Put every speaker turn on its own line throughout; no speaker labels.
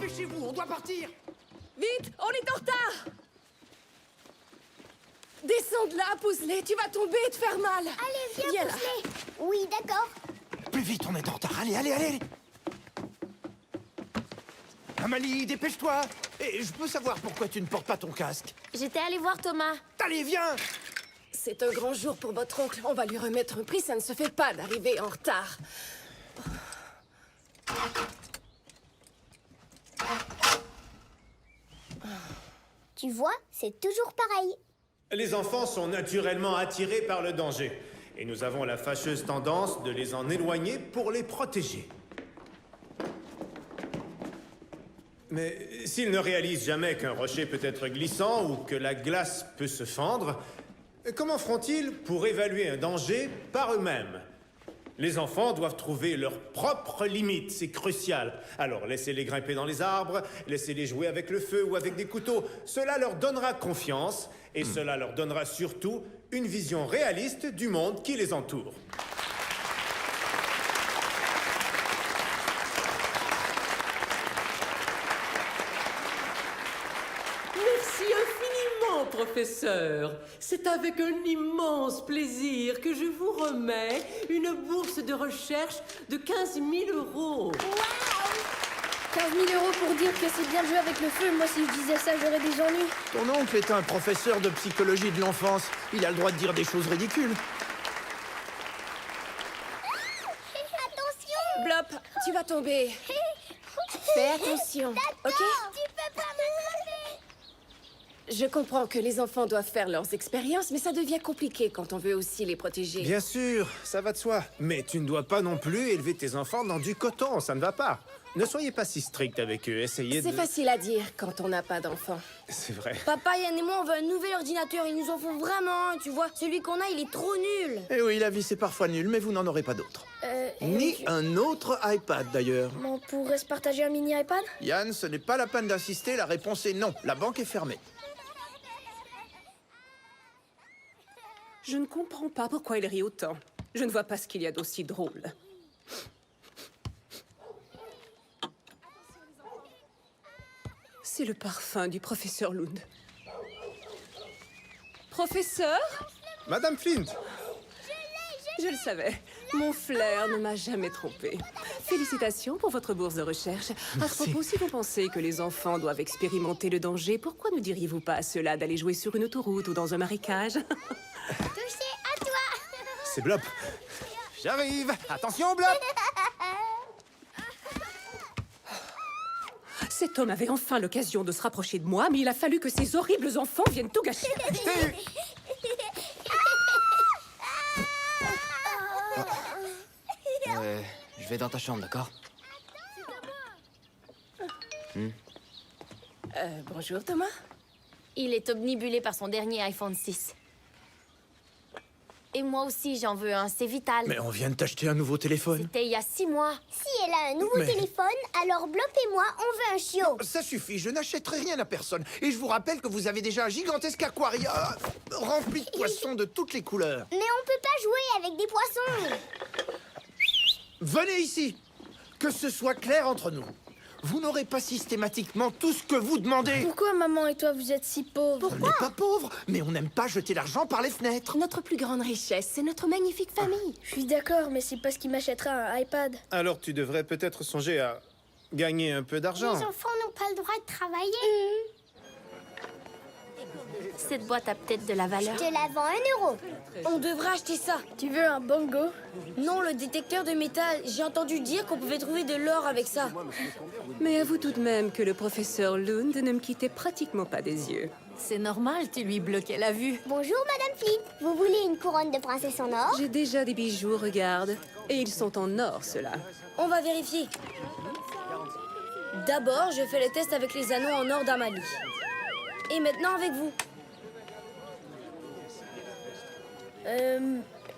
dépêchez-vous, on doit partir.
Vite, on est en retard. Descends de là, pousse-les, tu vas tomber et te faire mal.
Allez,
Viens
viens,
là.
pousse-les. Oui, d'accord.
Plus vite, on est en retard. Allez, allez, allez. Amalie, dépêche-toi. Et je peux savoir pourquoi tu ne portes pas ton casque?
J'étais allée voir Thomas.
Allez, viens.
C'est un grand jour pour votre oncle. On va lui remettre un prix, ça ne se fait pas d'arriver en retard.
Tu vois, c'est toujours pareil.
Les enfants sont naturellement attirés par le danger. Et nous avons la fâcheuse tendance de les en éloigner pour les protéger. Mais s'ils ne réalisent jamais qu'un rocher peut être glissant ou que la glace peut se fendre, comment feront-ils pour évaluer un danger par eux-mêmes? Les enfants doivent trouver leurs propres limites, c'est crucial. Alors laissez-les grimper dans les arbres, laissez-les jouer avec le feu ou avec des couteaux. Cela leur donnera confiance et cela leur donnera surtout une vision réaliste du monde qui les entoure.
Merci infiniment, professeur. C'est avec un immense plaisir que je vous remets une bourse de recherche de 15 000 €.
15 000 € pour dire que c'est bien joué avec le feu. Moi, si je disais ça, j'aurais des ennuis.
Ton oncle est un professeur de psychologie de l'enfance. Il a le droit de dire des choses ridicules.
Attention.
Blop, tu vas tomber. Fais attention, ok?
Tu peux pas m'attraper.
Je comprends que les enfants doivent faire leurs expériences, mais ça devient compliqué quand on veut aussi les protéger.
Bien sûr, ça va de soi. Mais tu ne dois pas non plus élever tes enfants dans du coton, ça ne va pas. Ne soyez pas si strict avec eux, essayez de...
C'est facile à dire quand on n'a pas d'enfants.
C'est vrai.
Papa, Yann et moi, on veut un nouvel ordinateur. Ils nous en font vraiment un, tu vois. Celui qu'on a, il est trop nul.
Eh oui, la vie c'est parfois nul, mais vous n'en aurez pas d'autre. Ni un autre iPad d'ailleurs.
On pourrait se partager un mini iPad?
Yann, ce n'est pas la peine d'insister, la réponse est non. La banque est fermée.
Je ne comprends pas pourquoi il rit autant. Je ne vois pas ce qu'il y a d'aussi drôle. C'est le parfum du professeur Lund. Professeur?
Madame Flint,
Je le savais. Mon flair ne m'a jamais trompé. Félicitations pour votre bourse de recherche. À ce propos, si vous pensez que les enfants doivent expérimenter le danger, pourquoi ne diriez-vous pas à ceux-là d'aller jouer sur une autoroute ou dans un marécage?
Touché à toi.
c'est Blop. J'arrive. Attention, Blop.
Cet homme avait enfin l'occasion de se rapprocher de moi, mais il a fallu que ces horribles enfants viennent tout gâcher.
Je vais dans ta chambre, d'accord?
Bonjour Thomas.
Il est obnubilé par son dernier iPhone 6. Et moi aussi, j'en veux un, c'est vital.
Mais on vient de t'acheter un nouveau téléphone.
C'était il y a 6 mois. Si elle a un nouveau
Mais-
téléphone, alors Blop et moi, on veut un chiot.
Ça suffit, je n'achèterai rien à personne. Et je vous rappelle que vous avez déjà un gigantesque aquarium rempli de poissons de toutes les couleurs.
Mais on peut pas jouer avec des poissons.
Venez ici. Que ce soit clair entre nous. Vous n'aurez pas systématiquement tout ce que vous demandez.
Pourquoi maman et toi, vous êtes si pauvres?
On n'est pas pauvres, mais on n'aime pas jeter l'argent par les fenêtres.
Notre plus grande richesse, c'est notre magnifique famille.
Je suis d'accord, mais c'est parce qu'il m'achètera un iPad.
Alors tu devrais peut-être songer à gagner un peu d'argent.
Les enfants n'ont pas le droit de travailler. Cette boîte a peut-être de la valeur. Je te la vends 1 €.
On devrait acheter ça. Tu veux un bongo? Non, le détecteur de métal. J'ai entendu dire qu'on pouvait trouver de l'or avec ça.
Mais avoue tout de même que le professeur Lund ne me quittait pratiquement pas des yeux.
C'est normal, tu lui bloquais la vue.
Bonjour, Madame Flip. Vous voulez une couronne de princesse en or?
J'ai déjà des bijoux, regarde. Et ils sont en or, ceux-là.
On va vérifier. D'abord, je fais le test avec les anneaux en or d'Amalie. Et maintenant avec vous.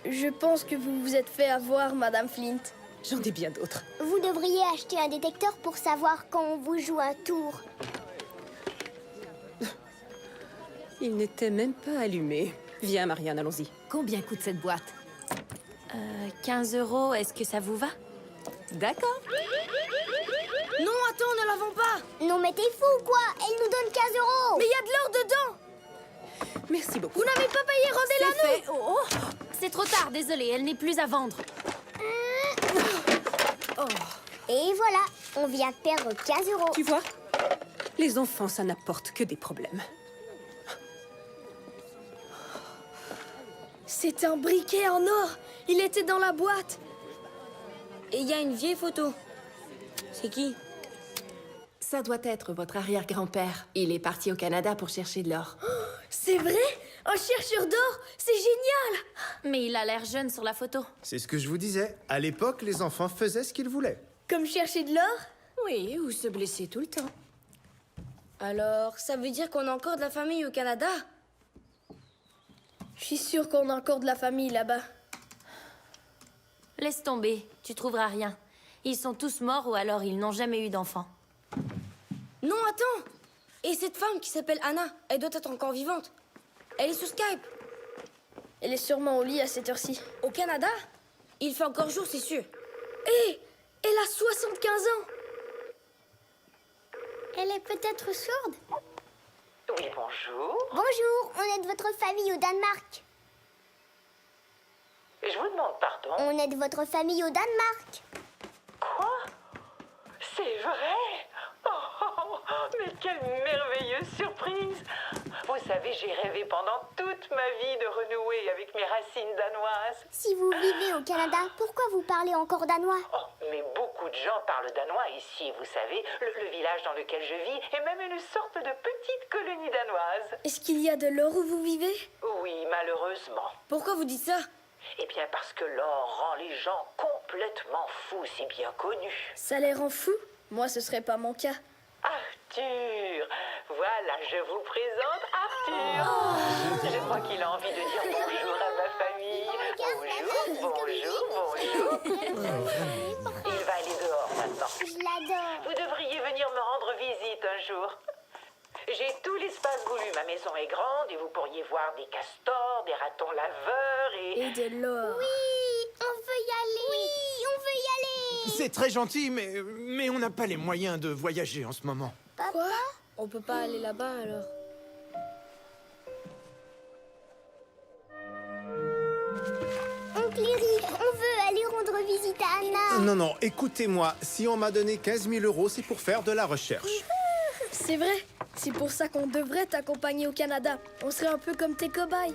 Je pense que vous vous êtes fait avoir, Madame Flint.
J'en ai bien d'autres.
Vous devriez acheter un détecteur pour savoir quand on vous joue un tour.
Il n'était même pas allumé. Viens, Marianne, allons-y.
Combien coûte cette boîte?
15 €, est-ce que ça vous va?
D'accord.
Non, attends, ne la vends pas.
Non mais t'es fou ou quoi? Elle nous donne 15 euros.
Mais il y a de l'or dedans.
Merci beaucoup.
Vous n'avez pas payé, rendez-la nous.
fait. Oh, c'est trop tard, désolé, elle n'est plus à vendre.
Et voilà, on vient de perdre 15 euros.
Tu vois, les enfants, ça n'apporte que des problèmes.
C'est un briquet en or. Il était dans la boîte. Et il y a une vieille photo. C'est qui?
Ça doit être votre arrière-grand-père. Il est parti au Canada pour chercher de l'or.
C'est vrai? Un chercheur d'or? C'est génial.
Mais il a l'air jeune sur la photo.
C'est ce que je vous disais. À l'époque, les enfants faisaient ce qu'ils voulaient.
Comme chercher de l'or?
Oui, ou se blesser tout le temps.
Alors, ça veut dire qu'on a encore de la famille au Canada? Je suis sûre qu'on a encore de la famille là-bas.
Laisse tomber, tu trouveras rien. Ils sont tous morts ou alors ils n'ont jamais eu d'enfants.
Non, attends! Et cette femme qui s'appelle Anna, elle doit être encore vivante. Elle est sur Skype. Elle est sûrement au lit à cette heure-ci. Au Canada? Il fait encore jour, c'est sûr. Hé! Elle a 75 ans!
Elle est peut-être sourde.
Oui, bonjour.
Bonjour, on est de votre famille au Danemark.
Je vous demande pardon.
On est de votre famille au Danemark.
Quoi? C'est vrai? Oh, mais quelle merveilleuse surprise! Vous savez, j'ai rêvé pendant toute ma vie de renouer avec mes racines danoises.
Si vous vivez au Canada, pourquoi vous parlez encore danois?
Oh, mais beaucoup de gens parlent danois ici, vous savez. Le village dans lequel je vis est même une sorte de petite colonie danoise.
Est-ce qu'il y a de l'or où vous vivez?
Oui, malheureusement.
Pourquoi vous dites ça?
Eh bien, parce que l'or rend les gens complètement fous, c'est bien connu.
Ça les rend fous? Moi, ce serait pas mon cas.
Arthur! Voilà, je vous présente Arthur! Je crois qu'il a envie de dire bonjour à ma famille. Bonjour. Il va aller dehors maintenant.
Je l'adore.
Vous devriez venir me rendre visite un jour. J'ai tout l'espace voulu. Ma maison est grande et vous pourriez voir des castors, des ratons laveurs
Et de l'or.
Oui, on veut y aller. Oui, on veut y aller.
C'est très gentil, mais on n'a pas les moyens de voyager en ce moment.
Quoi? On peut pas aller là-bas alors?
Oncle Larry, on veut aller rendre visite à Anna.
Non, écoutez-moi. Si on m'a donné 15 000 euros, c'est pour faire de la recherche.
C'est vrai. C'est pour ça qu'on devrait t'accompagner au Canada. On serait un peu comme tes cobayes.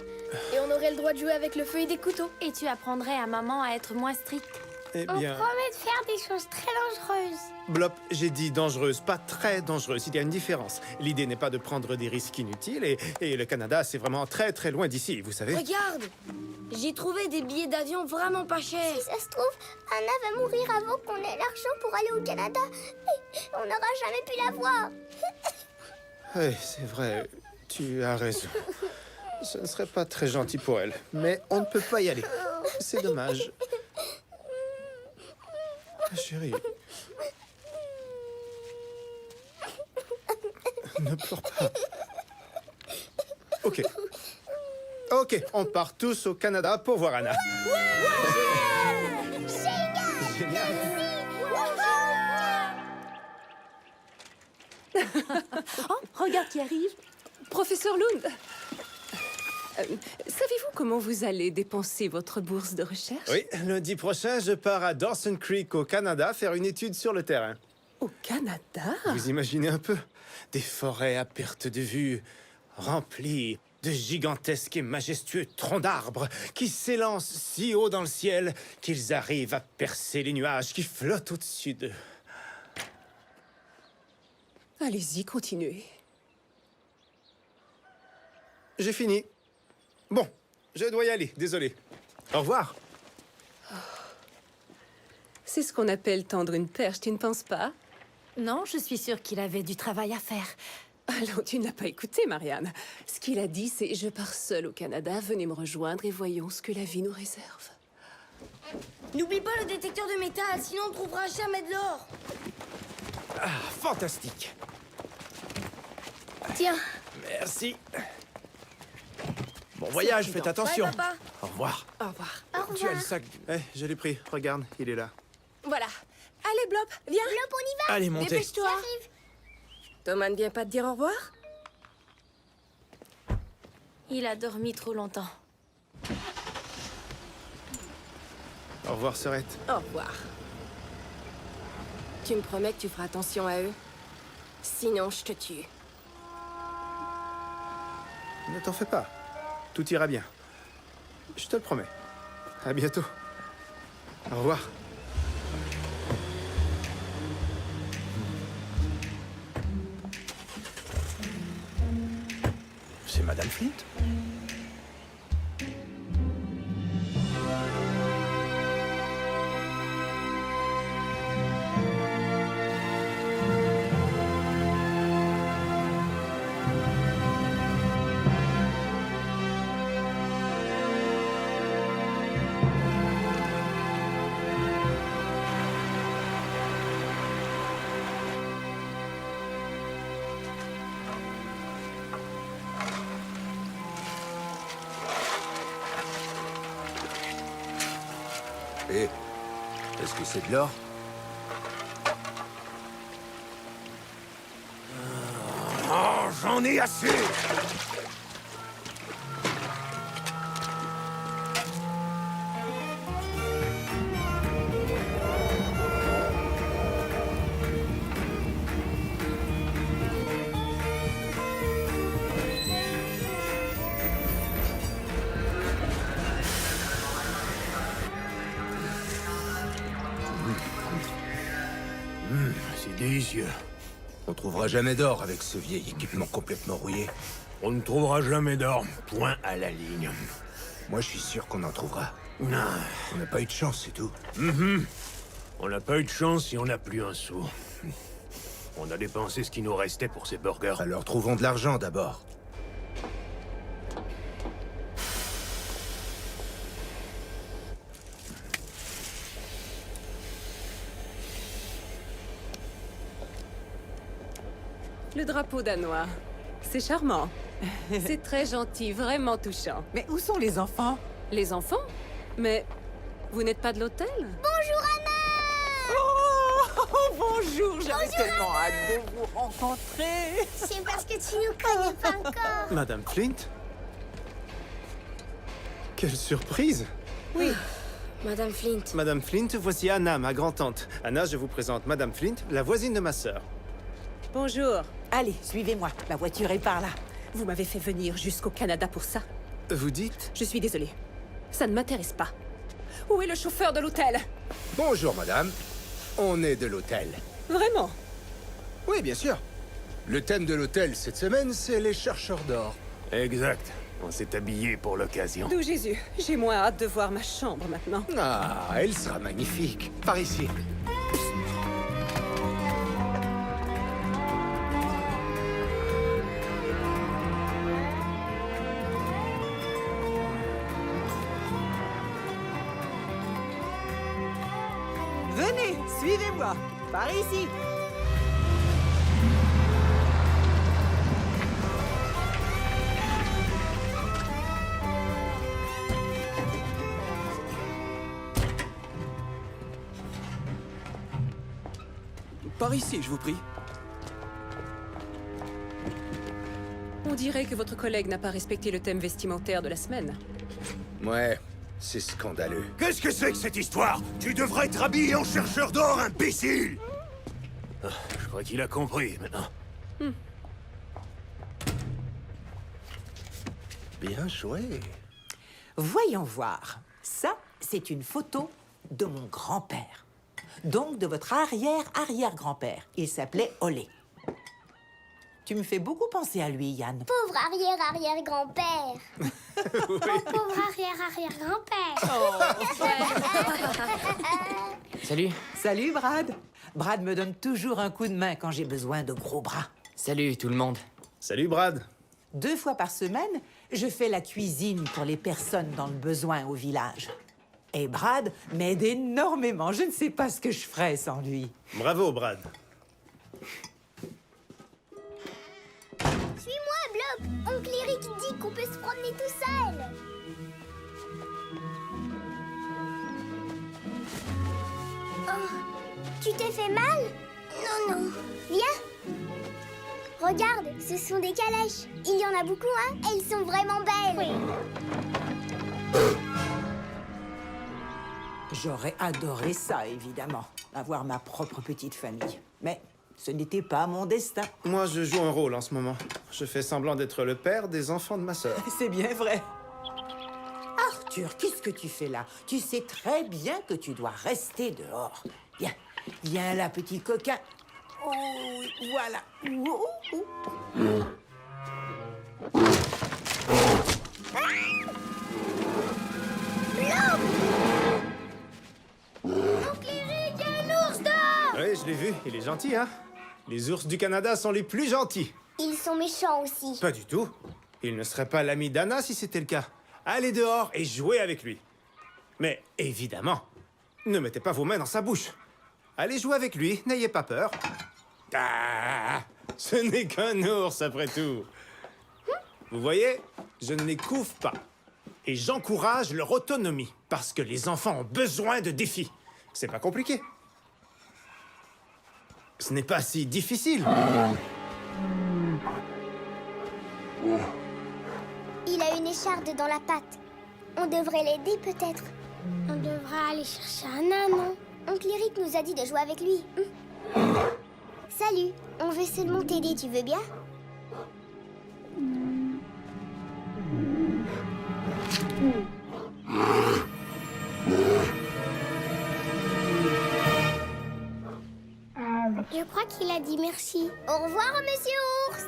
Et on aurait le droit de jouer avec le feu et des couteaux.
Et tu apprendrais à maman à être moins stricte.
Eh
On
bien,
promet de faire des choses très dangereuses.
Blop, j'ai dit dangereuse, pas très dangereuse. Il y a une différence. L'idée n'est pas de prendre des risques inutiles et le Canada, c'est vraiment très très loin d'ici, vous savez.
Regarde! J'ai trouvé des billets d'avion vraiment pas chers.
Si ça se trouve, Anna va mourir avant qu'on ait l'argent pour aller au Canada. Et on n'aura jamais pu la voir.
Oui, c'est vrai. Tu as raison. Ce ne serait pas très gentil pour elle. Mais on ne peut pas y aller. C'est dommage. Chérie. Ne pleure pas. Ok. Ok, on part tous au Canada pour voir Anna. Génial.
Oh, regarde qui arrive. Professeur Lund. Savez-vous comment vous allez dépenser votre bourse de recherche?
Oui, lundi prochain, je pars à Dawson Creek au Canada faire une étude sur le terrain.
Au Canada?
Vous imaginez un peu? Des forêts à perte de vue, remplies de gigantesques et majestueux troncs d'arbres qui s'élancent si haut dans le ciel qu'ils arrivent à percer les nuages qui flottent au-dessus d'eux.
Allez-y, continuez.
J'ai fini. Bon, je dois y aller, désolé. Au revoir.
C'est ce qu'on appelle tendre une perche, tu ne penses pas?
Non, je suis sûre qu'il avait du travail à faire.
Alors, tu n'as pas écouté, Marianne. Ce qu'il a dit, c'est « Je pars seul au Canada, venez me rejoindre et voyons ce que la vie nous réserve. »
N'oublie pas le détecteur de métal, sinon on ne trouvera jamais de l'or.
Ah, fantastique.
Tiens.
Merci. Bon voyage, faites attention.
Bye, papa.
Au revoir.
Au revoir.
Au
Tu as le
revoir.
sac.
Eh, je l'ai pris. Regarde, il est là.
Voilà. Allez
Allez, Blop, viens.
Blop, on y va.
Allez, montez.
Dépêche-toi.
J'arrive.
Thomas ne vient pas te dire au revoir?
Il a dormi trop longtemps.
Au revoir, Sœurette.
Au revoir. Tu me promets que tu feras attention à eux? Sinon, je te tue.
Ne t'en fais pas. Tout ira bien. Je te le promets. À bientôt. Au revoir.
C'est Madame Flint?
Hé, est-ce que c'est de l'or?
Oh, j'en ai assez!
C'est délicieux. On trouvera jamais d'or avec ce vieil équipement complètement rouillé. On ne trouvera jamais d'or. Point à la ligne. Moi, je suis sûr qu'on en trouvera. Non. On n'a pas eu de chance, c'est tout.
On n'a pas eu de chance si on n'a plus un sou. On a dépensé ce qui nous restait pour ces burgers.
Alors trouvons de l'argent d'abord.
Le drapeau danois. C'est charmant. C'est très gentil, vraiment touchant.
Mais où sont les enfants?
Les enfants? Mais vous n'êtes pas de l'hôtel?
Bonjour, Anna.
Oh, bonjour, j'avais tellement hâte de vous rencontrer.
C'est parce que tu nous connais pas encore.
Madame Flint? Quelle surprise!
Oui.
Madame Flint.
Madame Flint, voici Anna, ma grand-tante. Anna, je vous présente Madame Flint, la voisine de ma sœur.
Bonjour.
Allez, suivez-moi. La voiture est par là.
Vous m'avez fait venir jusqu'au Canada pour ça.
Vous dites?
Je suis désolée. Ça ne m'intéresse pas. Où est le chauffeur de l'hôtel?
Bonjour, madame. On est de l'hôtel.
Vraiment?
Oui, bien sûr. Le thème de l'hôtel cette semaine, c'est les chercheurs d'or.
Exact. On s'est habillés pour l'occasion.
D'où Jésus. J'ai moins hâte de voir ma chambre maintenant.
Ah, elle sera magnifique. Par ici.
Venez, suivez-moi. Par ici.
Par ici, je vous prie.
On dirait que votre collègue n'a pas respecté le thème vestimentaire de la semaine.
Ouais, c'est scandaleux.
Qu'est-ce que c'est que cette histoire? Tu devrais être habillé en chercheur d'or, imbécile! Je crois qu'il a compris, maintenant.
Bien joué.
Voyons voir. Ça, c'est une photo de mon grand-père. Donc de votre arrière-arrière-grand-père. Il s'appelait Olé. Tu me fais beaucoup penser à lui, Yann.
Pauvre arrière-arrière-grand-père. Mon pauvre arrière-arrière-grand-père.
Salut.
Salut, Brad. Brad me donne toujours un coup de main quand j'ai besoin de gros bras.
Salut tout le monde.
Salut, Brad.
2 fois par semaine, je fais la cuisine pour les personnes dans le besoin au village. Et Brad m'aide énormément. Je ne sais pas ce que je ferais sans lui.
Bravo, Brad.
Suis-moi, Blob. Oncle Eric dit qu'on peut se promener tout seul. Oh, Tu t'es fait mal? Non, non. Viens. Regarde, ce sont des calèches. Il y en a beaucoup, hein? Elles sont vraiment belles.
J'aurais adoré ça, évidemment. Avoir ma propre petite famille. Mais ce n'était pas mon destin.
Moi, je joue un rôle en ce moment. Je fais semblant d'être le père des enfants de ma sœur.
C'est bien vrai. Arthur, qu'est-ce que tu fais là? Tu sais très bien que tu dois rester dehors. Viens, viens là, petit coquin. Oh, voilà. Oh, oh, oh.
Oncle Eric, il y a un ours dehors!
Oui, je l'ai vu. Il est gentil, hein? Les ours du Canada sont les plus gentils.
Ils sont méchants aussi.
Pas du tout. Il ne serait pas l'ami d'Anna si c'était le cas. Allez dehors et jouez avec lui. Mais évidemment, ne mettez pas vos mains dans sa bouche. Allez jouer avec lui, n'ayez pas peur. Ah, ce n'est qu'un ours après tout. Vous voyez, je ne les couvre pas. Et j'encourage leur autonomie, parce que les enfants ont besoin de défis. C'est pas compliqué. Ce n'est pas si difficile.
Il a une écharde dans la patte. On devrait l'aider peut-être. On devrait aller chercher Anna, non? Oncle Eric nous a dit de jouer avec lui. Salut, on veut seulement t'aider, tu veux bien? Je crois qu'il a dit merci. Au revoir, monsieur ours.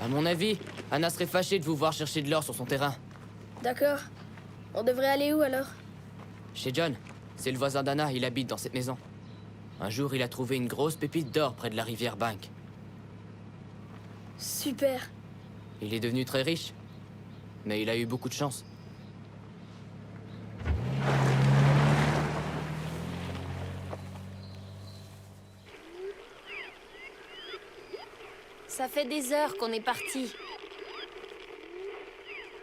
À mon avis, Anna serait fâchée de vous voir chercher de l'or sur son terrain.
D'accord. On devrait aller où alors?
Chez John. C'est le voisin d'Anna, il habite dans cette maison. Un jour, il a trouvé une grosse pépite d'or près de la rivière Bank.
Super.
Il est devenu très riche. Mais il a eu beaucoup de chance.
Ça fait des heures qu'on est parti.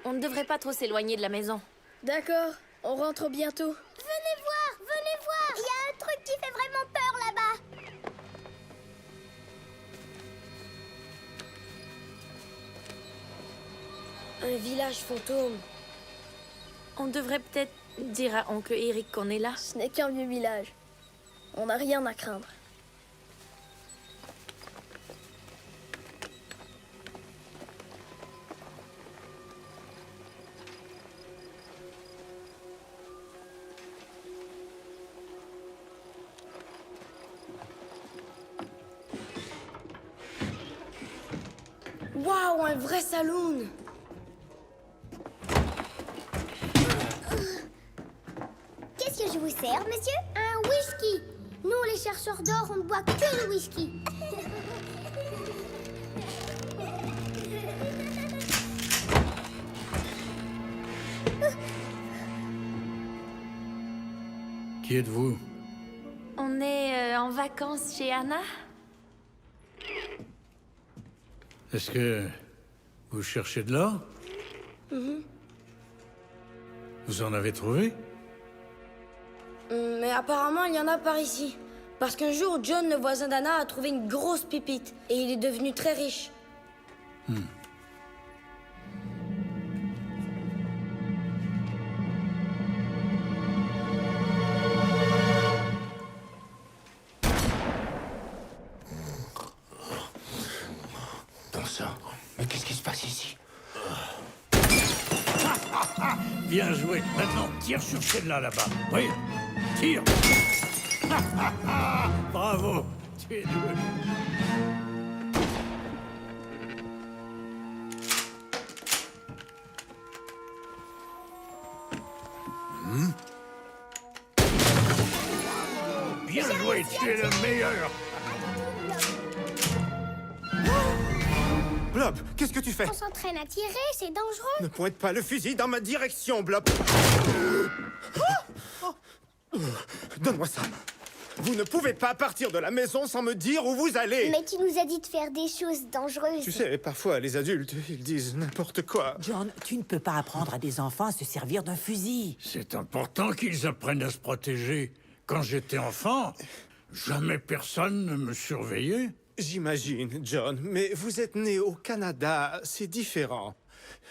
On ne devrait pas trop s'éloigner de la maison.
D'accord, on rentre bientôt.
Venez voir. Il y a un truc qui fait vraiment peur là-bas.
Un village fantôme.
On devrait peut-être dire à oncle Eric qu'on est là.
Ce n'est qu'un vieux village. On n'a rien à craindre. Waouh, un vrai saloon!
Qu'est-ce que je vous sers, monsieur? Un whisky. Nous, les chercheurs d'or, on ne boit que le whisky.
Qui êtes-vous?
On est en vacances chez Anna.
Est-ce que vous cherchez de l'or? Vous en avez trouvé?
Mais apparemment, il y en a par ici. Parce qu'un jour, John, le voisin d'Anna, a trouvé une grosse pépite. Et il est devenu très riche.
Bon sang, mais qu'est-ce qui se passe ici?
Bien joué. Maintenant, tire sur celle-là, là-bas. Oui, tire. Bravo, tu es doué. Bien joué, tu es le meilleur.
Blob, qu'est-ce que tu fais?
On s'entraîne à tirer, c'est dangereux.
Ne pointe pas le fusil dans ma direction, Blob. Donne-moi ça. Vous ne pouvez pas partir de la maison sans me dire où vous allez.
Mais tu nous as dit de faire des choses dangereuses.
Tu sais, parfois, les adultes, ils disent n'importe quoi.
John, tu ne peux pas apprendre à des enfants à se servir d'un fusil.
C'est important qu'ils apprennent à se protéger. Quand j'étais enfant, jamais personne ne me surveillait.
J'imagine, John, mais vous êtes né au Canada, c'est différent.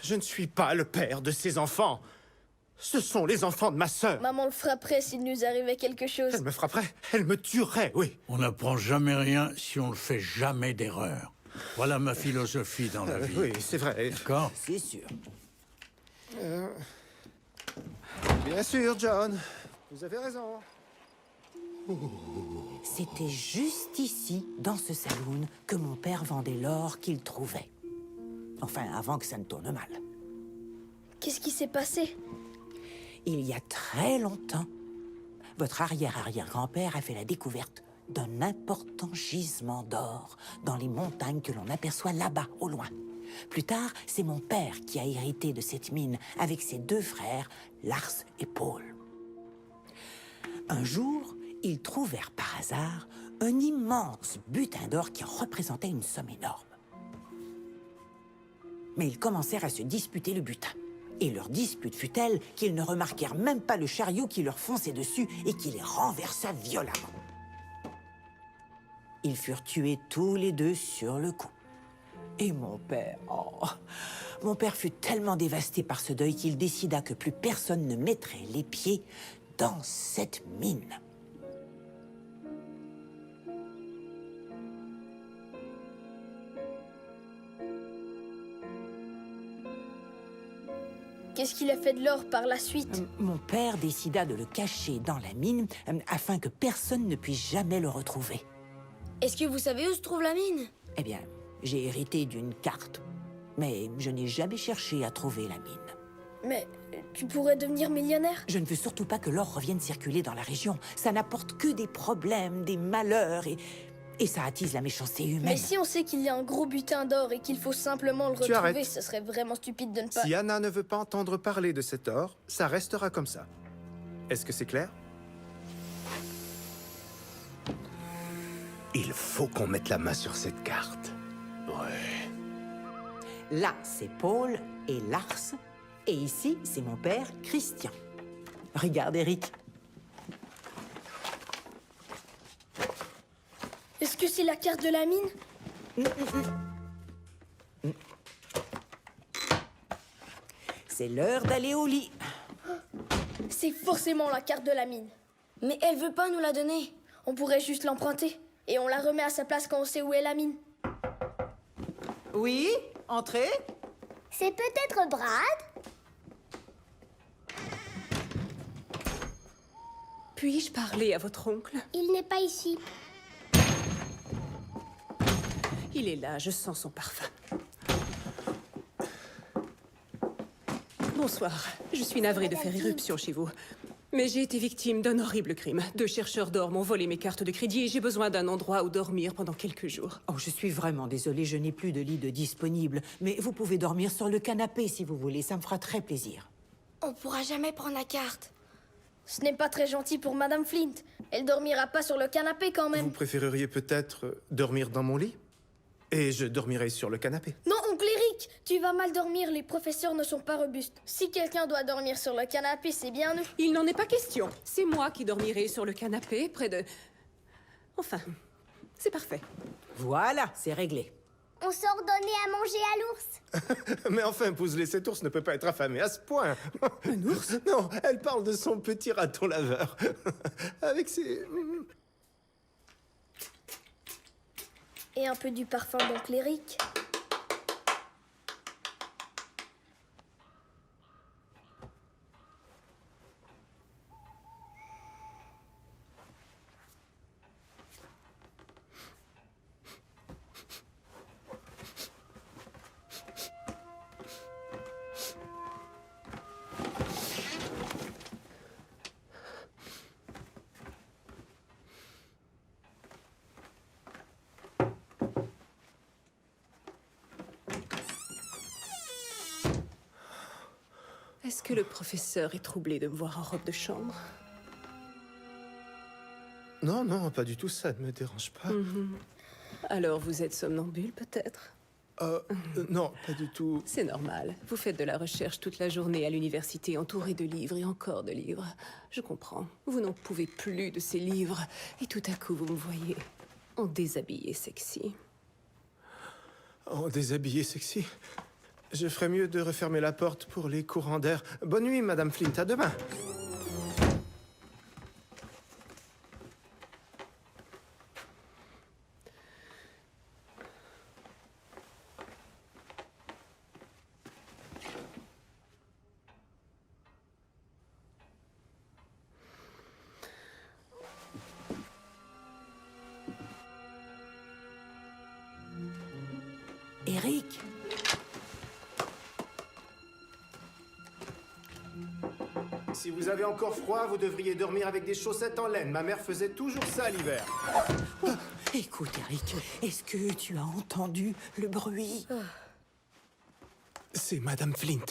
Je ne suis pas le père de ces enfants. Ce sont les enfants de ma sœur.
Maman le frapperait s'il nous arrivait quelque chose.
Elle me frapperait, elle me tuerait, oui.
On n'apprend jamais rien si on ne fait jamais d'erreur. Voilà ma philosophie dans la vie.
Oui, c'est vrai.
D'accord?
C'est sûr.
Bien sûr, John. Vous avez raison.
C'était juste ici, dans ce saloon, que mon père vendait l'or qu'il trouvait. Enfin, avant que ça ne tourne mal.
Qu'est-ce qui s'est passé?
Il y a très longtemps, votre arrière-arrière-grand-père a fait la découverte d'un important gisement d'or dans les montagnes que l'on aperçoit là-bas, au loin. Plus tard, c'est mon père qui a hérité de cette mine avec ses 2 frères, Lars et Paul. Un jour, ils trouvèrent par hasard un immense butin d'or qui représentait une somme énorme. Mais ils commencèrent à se disputer le butin. Et leur dispute fut telle qu'ils ne remarquèrent même pas le chariot qui leur fonçait dessus et qui les renversa violemment. Ils furent tués tous les 2 sur le coup. Et mon père, mon père fut tellement dévasté par ce deuil qu'il décida que plus personne ne mettrait les pieds dans cette mine.
Qu'est-ce qu'il a fait de l'or par la suite?
Mon père décida de le cacher dans la mine afin que personne ne puisse jamais le retrouver.
Est-ce que vous savez où se trouve la mine?
Eh bien, j'ai hérité d'une carte, mais je n'ai jamais cherché à trouver la mine.
Mais tu pourrais devenir millionnaire?
Je ne veux surtout pas que l'or revienne circuler dans la région. Ça n'apporte que des problèmes, des malheurs et ça attise la méchanceté humaine.
Mais si on sait qu'il y a un gros butin d'or et qu'il faut simplement le
Tu
retrouver,
arrêtes.
ce serait vraiment stupide de ne pas...
Si Anna ne veut pas entendre parler de cet or, ça restera comme ça. Est-ce que c'est clair?
Il faut qu'on mette la main sur cette carte. Ouais.
Là, c'est Paul et Lars. Et ici, c'est mon père, Christian. Regarde, Eric.
Est-ce que c'est la carte de la mine?
C'est l'heure d'aller au lit.
C'est forcément la carte de la mine. Mais elle veut pas nous la donner. On pourrait juste l'emprunter. Et on la remet à sa place quand on sait où est la mine.
Oui, entrez.
C'est peut-être Brad?
Puis-je parler à votre oncle?
Il n'est pas ici.
Il est là, je sens son parfum. Bonsoir. Je suis navrée de faire irruption chez vous. Mais j'ai été victime d'un horrible crime. 2 chercheurs d'or m'ont volé mes cartes de crédit et j'ai besoin d'un endroit où dormir pendant quelques jours.
Oh, je suis vraiment désolée, je n'ai plus de lit de disponible. Mais vous pouvez dormir sur le canapé si vous voulez, ça me fera très plaisir.
On pourra jamais prendre la carte. Ce n'est pas très gentil pour Madame Flint. Elle dormira pas sur le canapé quand même.
Vous préféreriez peut-être dormir dans mon lit? Et je dormirai sur le canapé.
Non, oncle Eric, tu vas mal dormir, les professeurs ne sont pas robustes. Si quelqu'un doit dormir sur le canapé, c'est bien nous.
Il n'en est pas question. C'est moi qui dormirai sur le canapé, près de... Enfin, c'est parfait.
Voilà, c'est réglé.
On sort donner à manger à l'ours.
Mais enfin, Pousley, cet ours ne peut pas être affamé à ce point. Un ours? Non, elle parle de son petit raton laveur. Avec ses...
Et un peu du parfum d'oncle Eric.
Est-ce que le professeur est troublé de me voir en robe de chambre?
Non, non, pas du tout, ça ne me dérange pas.
Alors vous êtes somnambule, peut-être?
Non, pas du tout.
C'est normal. Vous faites de la recherche toute la journée à l'université, entouré de livres et encore de livres. Je comprends. Vous n'en pouvez plus de ces livres. Et tout à coup, vous me voyez en déshabillé sexy.
En déshabillé sexy? Je ferais mieux de refermer la porte pour les courants d'air. Bonne nuit, Madame Flint, à demain.
Eric,
Si vous avez encore froid, vous devriez dormir avec des chaussettes en laine. Ma mère faisait toujours ça l'hiver.
écoute Eric, est-ce que tu as entendu le bruit?
C'est Madame Flint.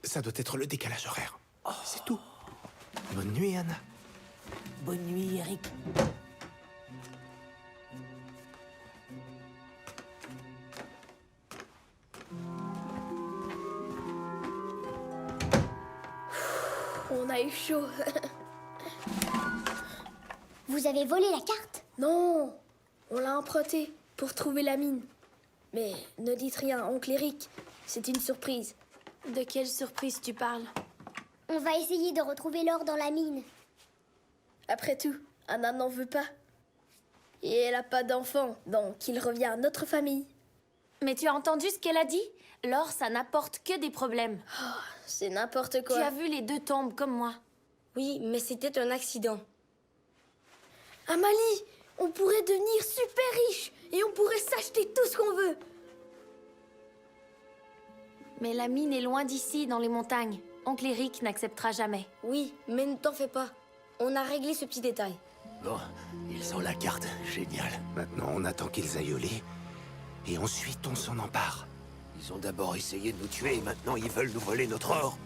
Ça doit être le décalage horaire. C'est tout. Bonne nuit, Anna.
Bonne nuit Eric.
On a eu chaud.
Vous avez volé la carte?
Non, on l'a empruntée pour trouver la mine. Mais ne dites rien, oncle Eric. C'est une surprise.
De quelle surprise tu parles?
On va essayer de retrouver l'or dans la mine.
Après tout, Anna n'en veut pas. Et elle a pas d'enfant, donc il revient à notre famille.
Mais tu as entendu ce qu'elle a dit? L'or, ça n'apporte que des problèmes.
C'est n'importe quoi.
Tu as vu les deux tombes comme moi.
Oui, mais c'était un accident. Amalie, on pourrait devenir super riche et on pourrait s'acheter tout ce qu'on veut.
Mais la mine est loin d'ici, dans les montagnes. Oncle Eric n'acceptera jamais.
Oui, mais ne t'en fais pas. On a réglé ce petit détail.
Bon, ils ont la carte. Génial.
Maintenant, on attend qu'ils aillent au lit. Et ensuite, on s'en empare.
Ils ont d'abord essayé de nous tuer et maintenant ils veulent nous voler notre or.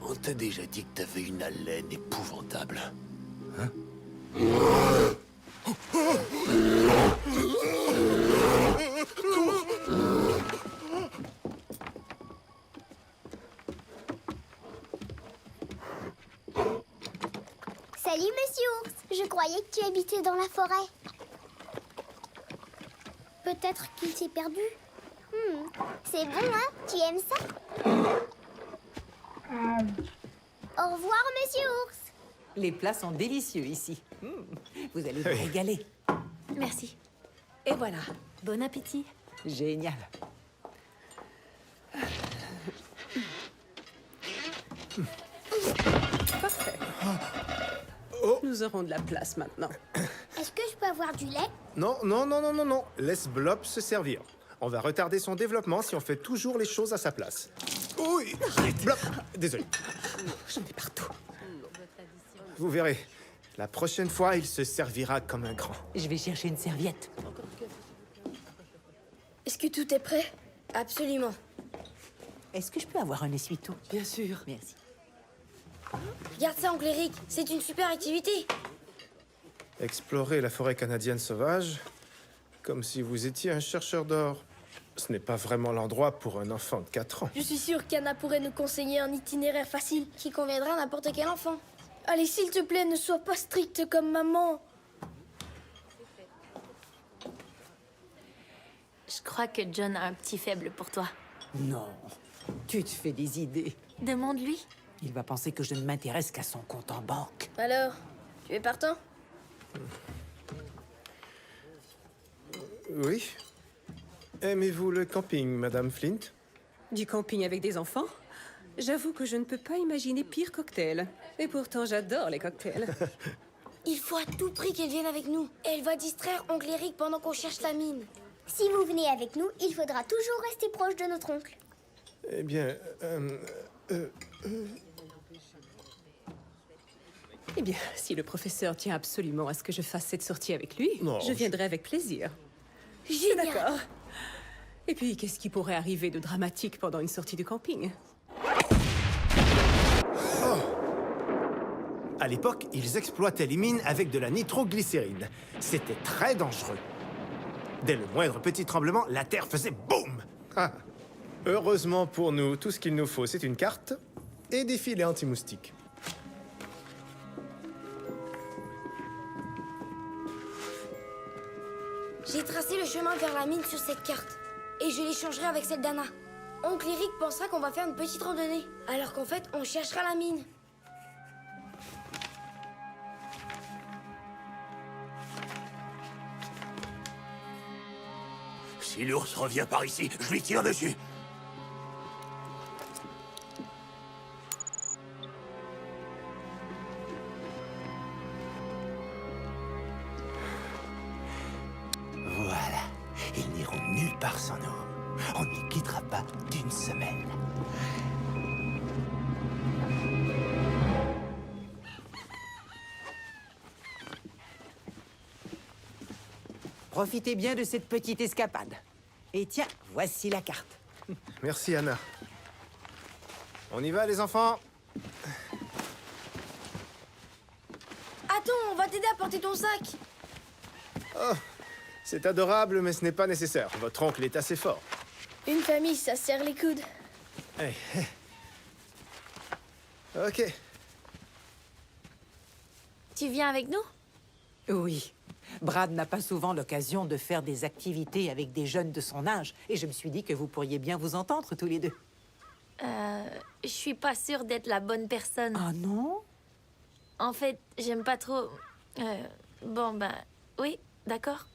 On t'a déjà dit que t'avais une haleine épouvantable. Hein?
Salut, monsieur Ours. Je croyais que tu habitais dans la forêt. Peut-être qu'il s'est perdu. C'est bon, hein? Tu aimes ça? Au revoir, monsieur Ours.
Les plats sont délicieux ici. Vous allez vous régaler.
Merci.
Et voilà.
Bon appétit.
Génial.
Parfait. Nous aurons de la place maintenant.
Est-ce que je peux avoir du lait?
Non, non, non, non, non, non. Laisse Blob se servir. On va retarder son développement si on fait toujours les choses à sa place. Oui, Blob. Désolé.
J'en ai partout.
Vous verrez. La prochaine fois, il se servira comme un grand.
Je vais chercher une serviette.
Est-ce que tout est prêt? Absolument.
Est-ce que je peux avoir un essuie-tout?
Bien sûr.
Merci.
Regarde ça, oncle Eric. C'est une super activité.
Explorer la forêt canadienne sauvage, comme si vous étiez un chercheur d'or. Ce n'est pas vraiment l'endroit pour un enfant de 4 ans.
Je suis sûre qu'Anna pourrait nous conseiller un itinéraire facile qui conviendra à n'importe quel enfant. Allez, s'il te plaît, ne sois pas stricte comme maman.
Je crois que John a un petit faible pour toi.
Non, tu te fais des idées.
Demande-lui.
Il va penser que je ne m'intéresse qu'à son compte en banque.
Alors, tu es partant?
Oui. Aimez-vous le camping, Madame Flint?
Du camping avec des enfants? J'avoue que je ne peux pas imaginer pire cocktail. Et pourtant, j'adore les cocktails.
Il faut à tout prix qu'elle vienne avec nous. Elle va distraire oncle Eric pendant qu'on cherche la mine.
Si vous venez avec nous, il faudra toujours rester proche de notre oncle.
Eh bien,
Eh bien, si le professeur tient absolument à ce que je fasse cette sortie avec lui,
Non,
je viendrai avec plaisir.
Génial.
D'accord. Et puis, qu'est-ce qui pourrait arriver de dramatique pendant une sortie de camping?
À l'époque, ils exploitaient les mines avec de la nitroglycérine. C'était très dangereux. Dès le moindre petit tremblement, la terre faisait boum!
Ah. Heureusement pour nous, tout ce qu'il nous faut, c'est une carte et des filets anti-moustiques.
J'ai tracé le chemin vers la mine sur cette carte. Et je l'échangerai avec celle d'Anna. Oncle Eric pensera qu'on va faire une petite randonnée. Alors qu'en fait, on cherchera la mine.
Si l'ours revient par ici, je lui tire dessus.
Voilà. Ils n'iront nulle part sans nous. On n'y quittera pas d'une semaine.
Profitez bien de cette petite escapade. Et tiens, voici la carte.
Merci, Anna. On y va, les enfants?
Attends, on va t'aider à porter ton sac.
Oh, c'est adorable, mais ce n'est pas nécessaire. Votre oncle est assez fort.
Une famille, ça se serre les coudes.
Hey, hey. Ok.
Tu viens avec nous?
Oui. Brad n'a pas souvent l'occasion de faire des activités avec des jeunes de son âge. Et je me suis dit que vous pourriez bien vous entendre tous les deux.
Je suis pas sûre d'être la bonne personne.
Ah non?
En fait, j'aime pas trop... bon, ben... Oui, d'accord.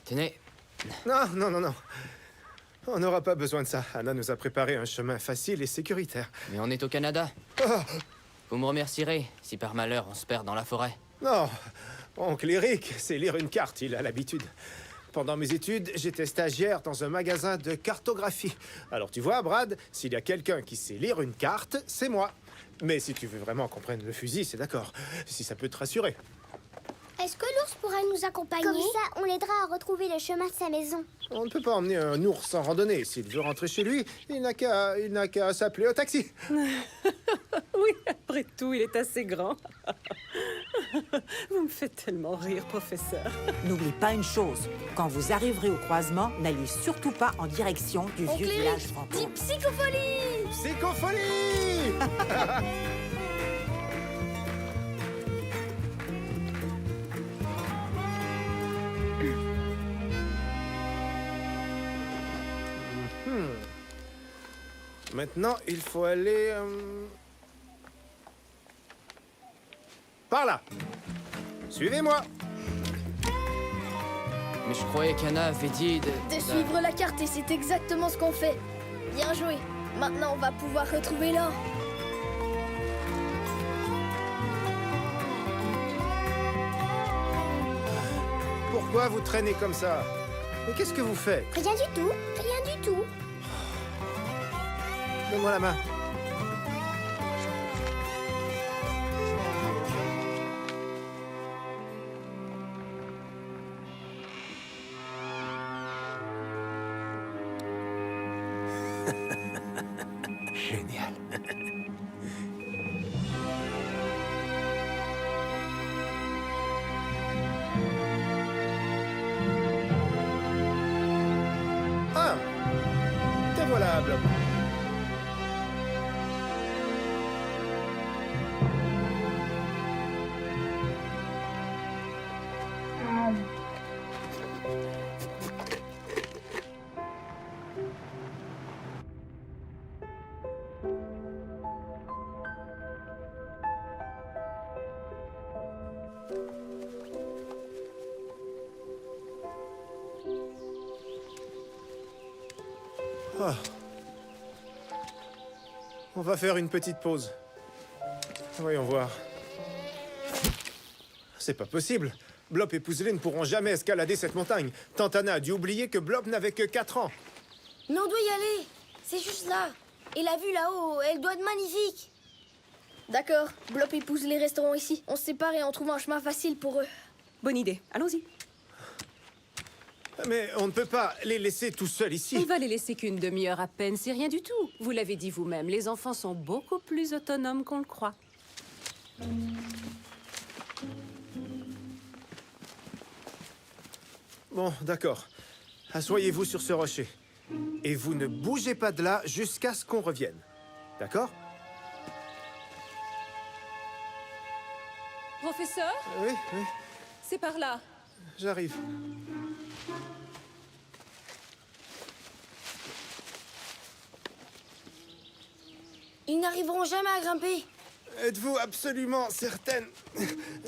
Tenez.
Non, non, non, non. On n'aura pas besoin de ça. Anna nous a préparé un chemin facile et sécuritaire.
Mais on est au Canada.
Oh,
Vous me remercierez si par malheur on se perd dans la forêt.
non, oncle Eric, c'est lire une carte, il a l'habitude. Pendant mes études, j'étais stagiaire dans un magasin de cartographie. Alors tu vois, Brad, s'il y a quelqu'un qui sait lire une carte, c'est moi. Mais si tu veux vraiment qu'on prenne le fusil, c'est d'accord. Si ça peut te rassurer.
Est-ce que l'ours pourra nous accompagner? Comme ça, on l'aidera à retrouver le chemin de sa maison.
On ne peut pas emmener un ours en randonnée. S'il veut rentrer chez lui, il n'a qu'à s'appeler au taxi.
Oui, après tout, il est assez grand. Vous me faites tellement rire, professeur.
N'oublie pas une chose. Quand vous arriverez au croisement, n'allez surtout pas en direction du vieux village fantôme.
Psychofolie!
Psychofolie! Maintenant, il faut aller... par là. Suivez-moi.
Mais je croyais qu'Anna avait dit de
suivre la carte et c'est exactement ce qu'on fait. Bien joué. Maintenant, on va pouvoir retrouver l'or.
Pourquoi vous traînez comme ça? Mais qu'est-ce que vous faites?
Rien du tout, rien du tout.
Donne-moi la main.
Génial.
Ah! Te voilà, Blob. Ah. On va faire une petite pause. Voyons voir. C'est pas possible. Blob et Puzzle ne pourront jamais escalader cette montagne. Tante Anna a dû oublier que Blob n'avait que 4 ans.
Mais on doit y aller. C'est juste là. Et la vue là-haut, elle doit être magnifique. D'accord. Blob et Puzzle resteront ici. On se sépare et on trouve un chemin facile pour eux.
Bonne idée, allons-y.
Mais on ne peut pas les laisser tout seuls ici.
On va les laisser qu'une demi-heure à peine, c'est rien du tout. Vous l'avez dit vous-même, les enfants sont beaucoup plus autonomes qu'on le croit.
Bon, d'accord. Asseyez-vous sur ce rocher. Et vous ne bougez pas de là jusqu'à ce qu'on revienne. D'accord?
Professeur,
Oui, oui,
c'est par là.
j'arrive.
Ils n'arriveront jamais à grimper.
Êtes-vous absolument certaine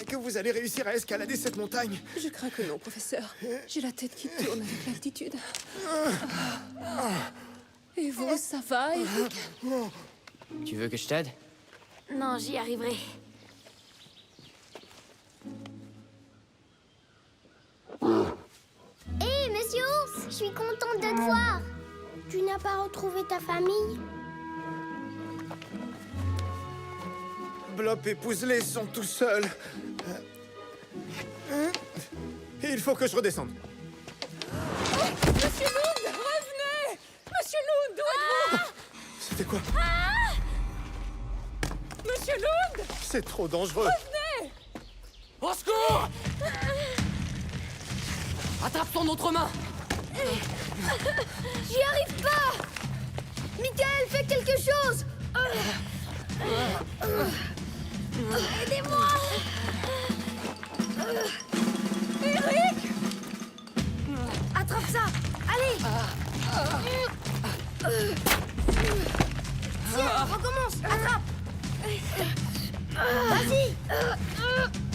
que vous allez réussir à escalader cette montagne?
Je crains que non, professeur. J'ai la tête qui tourne avec l'altitude. Et vous, ça va, Eric?
Tu veux que je t'aide?
Non, j'y arriverai.
Hé, monsieur Ours, je suis contente de te voir. Tu n'as pas retrouvé ta famille?
Blop et Pouzelet sont tout seuls. Il faut que je redescende.
Monsieur Loud, revenez! Monsieur Loud, où êtes-vous?
C'était quoi?
Monsieur Loud!
C'est trop dangereux.
Revenez!
Au secours! Attrape ton autre main!
J'y arrive pas! Michael, fais quelque chose! Aidez-moi!
Eric!
Attrape ça! Allez! Tiens, recommence! Attrape! Vas-y!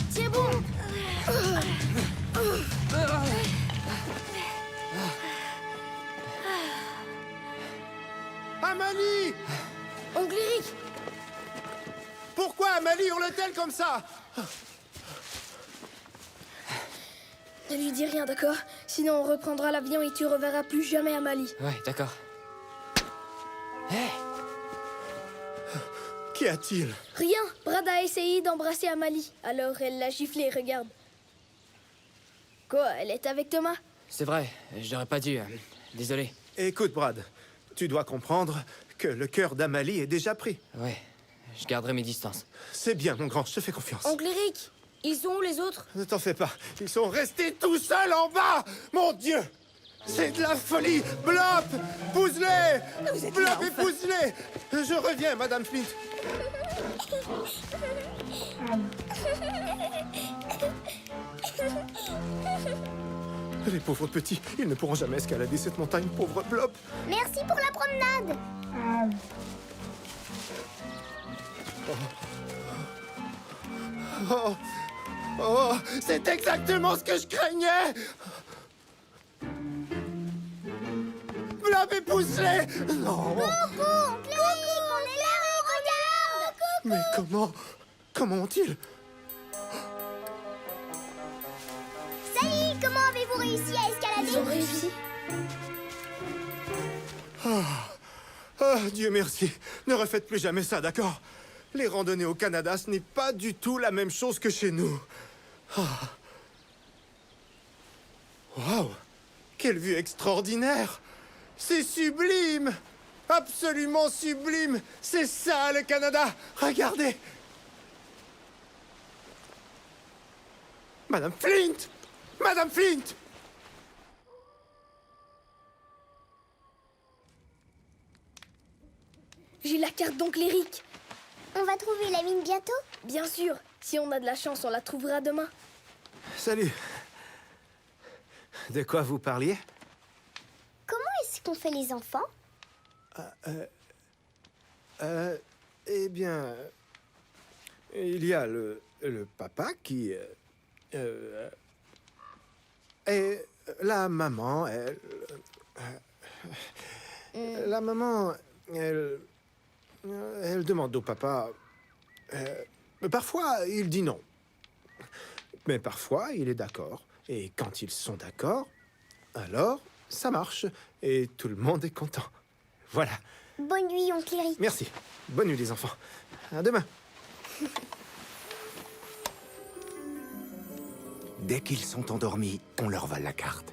C'est bon!
Amalie!
Oncle Eric!
Pourquoi Amalie hurle-t-elle comme ça?
Ne lui dis rien, d'accord? Sinon on reprendra l'avion et tu reverras plus jamais Amalie.
Ouais, d'accord. Hé!
Qu'y a-t-il?
Rien, Brad a essayé d'embrasser Amalie. Alors elle l'a giflé, regarde. Quoi, elle est avec Thomas?
C'est vrai, j'aurais pas dû. Désolé.
Écoute, Brad, tu dois comprendre que le cœur d'Amalie est déjà pris.
Ouais, je garderai mes distances.
C'est bien, mon grand, je te fais confiance.
Oncle Eric, ils sont où les autres?
Ne t'en fais pas, ils sont restés tout seuls en bas! Mon Dieu! C'est de la folie! Blop! Pouzelet! Blop et Pouzelet! Je reviens, Madame Flint. Les pauvres petits, ils ne pourront jamais escalader cette montagne, pauvre Blop.
Merci pour la promenade.
Oh, oh, c'est exactement ce que je craignais! Blop et Pouzelet! Non!
Coucou, oncle Eric, on est là, regarde.
Mais comment ont-ils?
Salut, comment avez-vous réussi à escalader?
Ils ont réussi.
Oh, Dieu merci. Ne refaites plus jamais ça, d'accord? Les randonnées au Canada, ce n'est pas du tout la même chose que chez nous. Waouh! Quelle vue extraordinaire! C'est sublime! Absolument sublime! C'est ça, le Canada! Regardez! Madame Flint! Madame Flint!
J'ai la carte d'oncle Eric.
On va trouver la mine bientôt?
Bien sûr. Si on a de la chance, on la trouvera demain.
Salut. De quoi vous parliez?
Comment est-ce qu'on fait les enfants?
Eh bien, il y a le papa qui... et la maman, elle... La maman, elle demande au papa... parfois, il dit non. Mais parfois, il est d'accord. Et quand ils sont d'accord, alors ça marche. Et tout le monde est content. Voilà.
Bonne nuit, oncle Eric.
Merci. Bonne nuit, les enfants. À demain.
Dès qu'ils sont endormis, on leur vole la carte.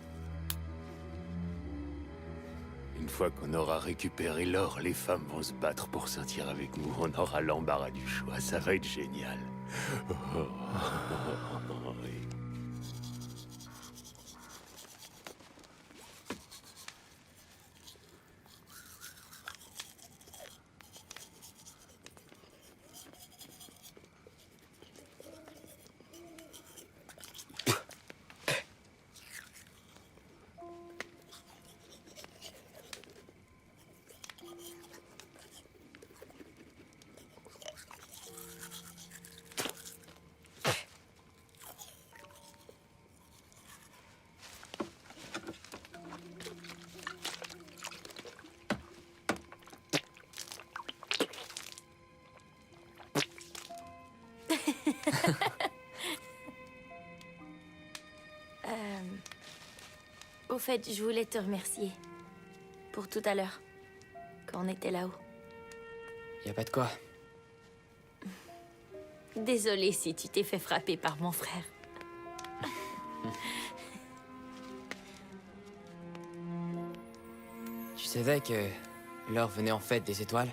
Une fois qu'on aura récupéré l'or, les femmes vont se battre pour sortir avec nous. On aura l'embarras du choix, ça va être génial.
Au fait, je voulais te remercier pour tout à l'heure, quand on était là-haut.
Y a pas de quoi.
Désolée si tu t'es fait frapper par mon frère.
Tu savais que l'or venait en fait des étoiles?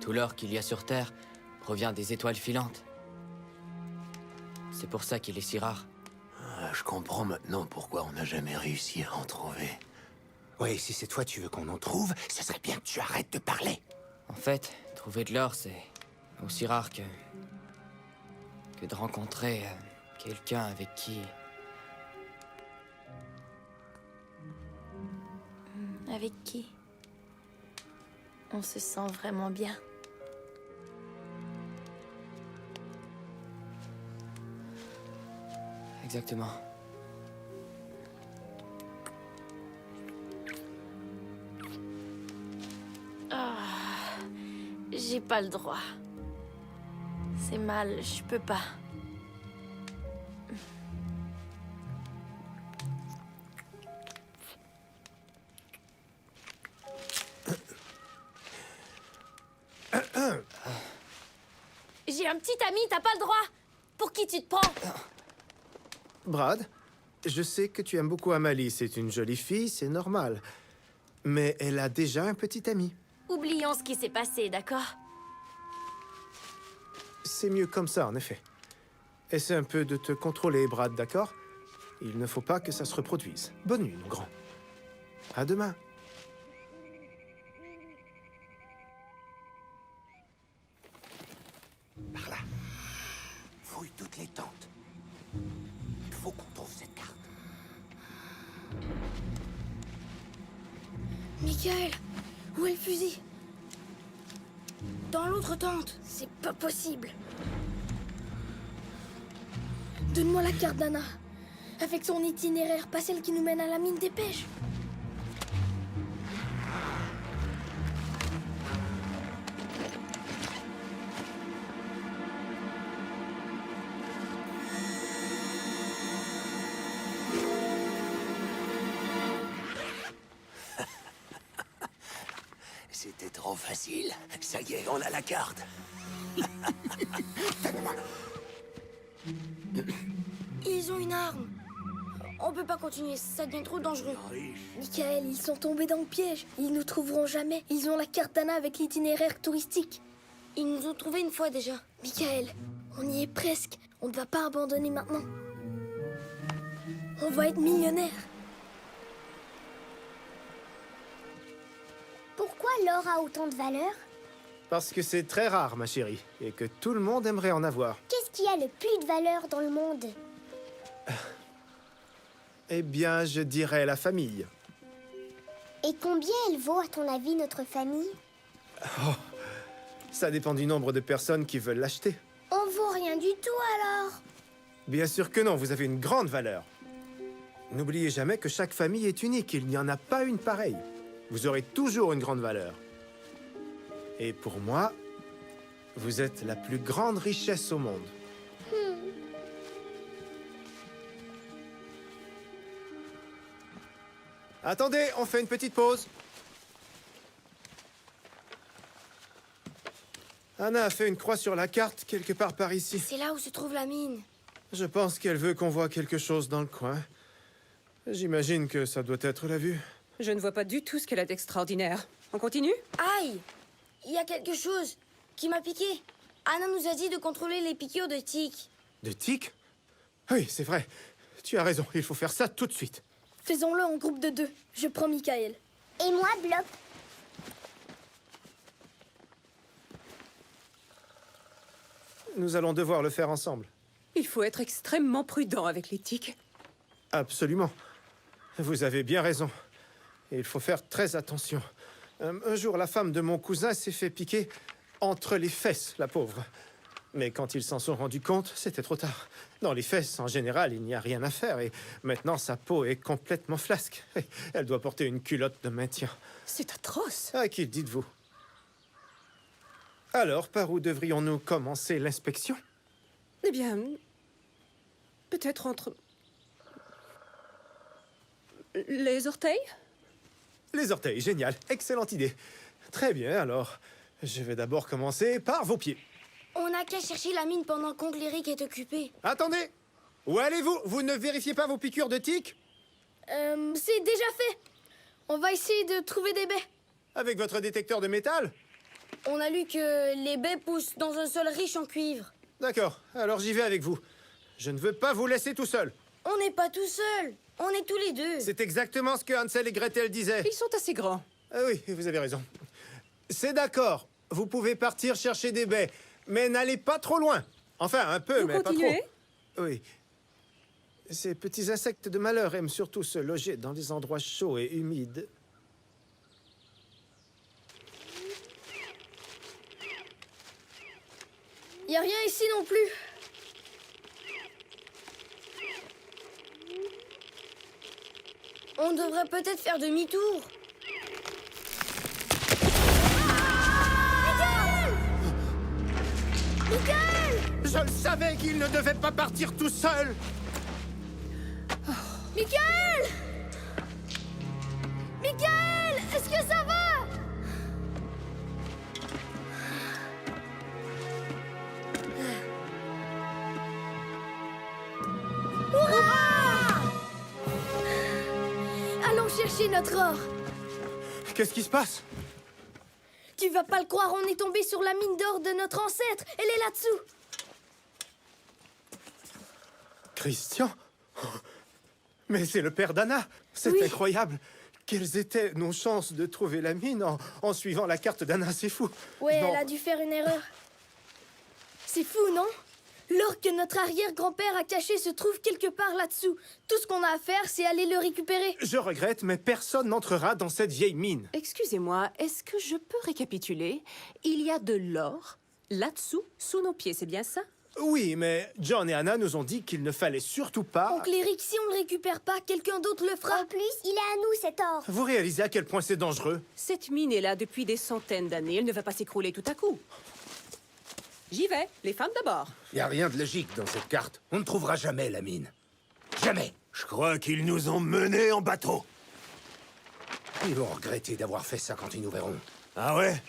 Tout l'or qu'il y a sur Terre provient des étoiles filantes. C'est pour ça qu'il est si rare.
Ah, je comprends maintenant pourquoi on n'a jamais réussi à en trouver. Oui, si cette fois tu veux qu'on en trouve, ça serait bien que tu arrêtes de parler.
En fait, trouver de l'or, c'est aussi rare que de rencontrer quelqu'un avec qui...
Avec qui on se sent vraiment bien.
Exactement.
J'ai pas le droit. C'est mal, je peux pas. J'ai un petit ami, t'as pas le droit. Pour qui tu te prends?
Brad, je sais que tu aimes beaucoup Amalie. C'est une jolie fille, c'est normal. Mais elle a déjà un petit ami.
Oublions ce qui s'est passé, d'accord?
C'est mieux comme ça, en effet. Essaie un peu de te contrôler, Brad, d'accord? Il ne faut pas que ça se reproduise. Bonne nuit, mon grand. À demain.
Par là. Fouille toutes les tentes. Il faut qu'on trouve cette carte.
Michael, où est le fusil? Dans l'autre tente. C'est pas possible. Donne-moi la carte d'Anna. Avec son itinéraire, pas celle qui nous mène à la mine des pêches.
C'était trop facile. Ça y est, on a la carte.
Ils ont une arme. On peut pas continuer, ça devient trop dangereux. Michael, ils sont tombés dans le piège. Ils nous trouveront jamais. Ils ont la carte d'Anna avec l'itinéraire touristique. Ils nous ont trouvés une fois déjà. Michael, on y est presque. On ne va pas abandonner maintenant. On va être millionnaires.
Pourquoi l'or a autant de valeur?
Parce que c'est très rare, ma chérie, et que tout le monde aimerait en avoir.
Qu'est-ce qui a le plus de valeur dans le monde?
Eh bien, je dirais la famille.
Et combien elle vaut, à ton avis, notre famille?
Oh, ça dépend du nombre de personnes qui veulent l'acheter.
On vaut rien du tout, alors.
Bien sûr que non, vous avez une grande valeur. N'oubliez jamais que chaque famille est unique, il n'y en a pas une pareille. Vous aurez toujours une grande valeur. Et pour moi, vous êtes la plus grande richesse au monde. Attendez, on fait une petite pause. Anna a fait une croix sur la carte, quelque part par ici.
C'est là où se trouve la mine.
Je pense qu'elle veut qu'on voit quelque chose dans le coin. J'imagine que ça doit être la vue.
Je ne vois pas du tout ce qu'elle a d'extraordinaire. On continue?
Aïe! Il y a quelque chose qui m'a piqué. Anna nous a dit de contrôler les piqûres de tiques.
De tiques? Oui, c'est vrai. Tu as raison, il faut faire ça tout de suite.
Faisons-le en groupe de 2. Je prends Michael.
Et moi, Blob.
Nous allons devoir le faire ensemble.
Il faut être extrêmement prudent avec les tiques.
Absolument. Vous avez bien raison. Et il faut faire très attention. Un jour, la femme de mon cousin s'est fait piquer entre les fesses, la pauvre. Mais quand ils s'en sont rendus compte, c'était trop tard. Dans les fesses, en général, il n'y a rien à faire. Et maintenant, sa peau est complètement flasque. Elle doit porter une culotte de maintien.
C'est atroce.
À qui dites-vous? Alors, par où devrions-nous commencer l'inspection?
Eh bien, peut-être entre... les orteils?
Les orteils, génial. Excellente idée. Très bien, alors. Je vais d'abord commencer par vos pieds.
On n'a qu'à chercher la mine pendant qu'Oncle Eric est occupé.
Attendez! Où allez-vous? Vous ne vérifiez pas vos piqûres de tiques?
C'est déjà fait. On va essayer de trouver des baies.
Avec votre détecteur de métal?
On a lu que les baies poussent dans un sol riche en cuivre.
D'accord, alors j'y vais avec vous. Je ne veux pas vous laisser tout seul.
On n'est pas tout seul. On est tous les deux.
C'est exactement ce que Hansel et Gretel disaient.
Ils sont assez grands.
Ah oui, vous avez raison. C'est d'accord. Vous pouvez partir chercher des baies, mais n'allez pas trop loin. Enfin, un peu,
Vous
mais
continuez?
pas trop. Oui. Ces petits insectes de malheur aiment surtout se loger dans des endroits chauds et humides.
Y a rien ici non plus. On devrait peut-être faire demi-tour.
Michael!
Je le savais qu'il ne devait pas partir tout seul.
Michael! Michael! Est-ce que ça va?
Allons chercher notre or.
Qu'est-ce qui se passe?
Tu vas pas le croire, on est tombé sur la mine d'or de notre ancêtre. Elle est là-dessous.
Christian? Mais c'est le père d'Anna. C'est
Oui.
incroyable. Quelles étaient nos chances de trouver la mine en suivant la carte d'Anna? C'est fou.
Ouais,
Non.
elle a dû faire une erreur. C'est fou, non? L'or que notre arrière-grand-père a caché se trouve quelque part là-dessous. Tout ce qu'on a à faire, c'est aller le récupérer.
Je regrette, mais personne n'entrera dans cette vieille mine.
Excusez-moi, est-ce que je peux récapituler? Il y a de l'or là-dessous, sous nos pieds, c'est bien ça?
Oui, mais John et Anna nous ont dit qu'il ne fallait surtout pas...
Oncle Eric, si on le récupère pas, quelqu'un d'autre le fera.
En plus, il est à nous, cet or.
Vous réalisez à quel point c'est dangereux?
Cette mine est là depuis des centaines d'années. Elle ne va pas s'écrouler tout à coup. J'y vais. Les femmes d'abord.
Y a rien de logique dans cette carte. On ne trouvera jamais la mine. Jamais.
Je crois qu'ils nous ont menés en bateau.
Ils vont regretter d'avoir fait ça quand ils nous verront.
Ah ouais?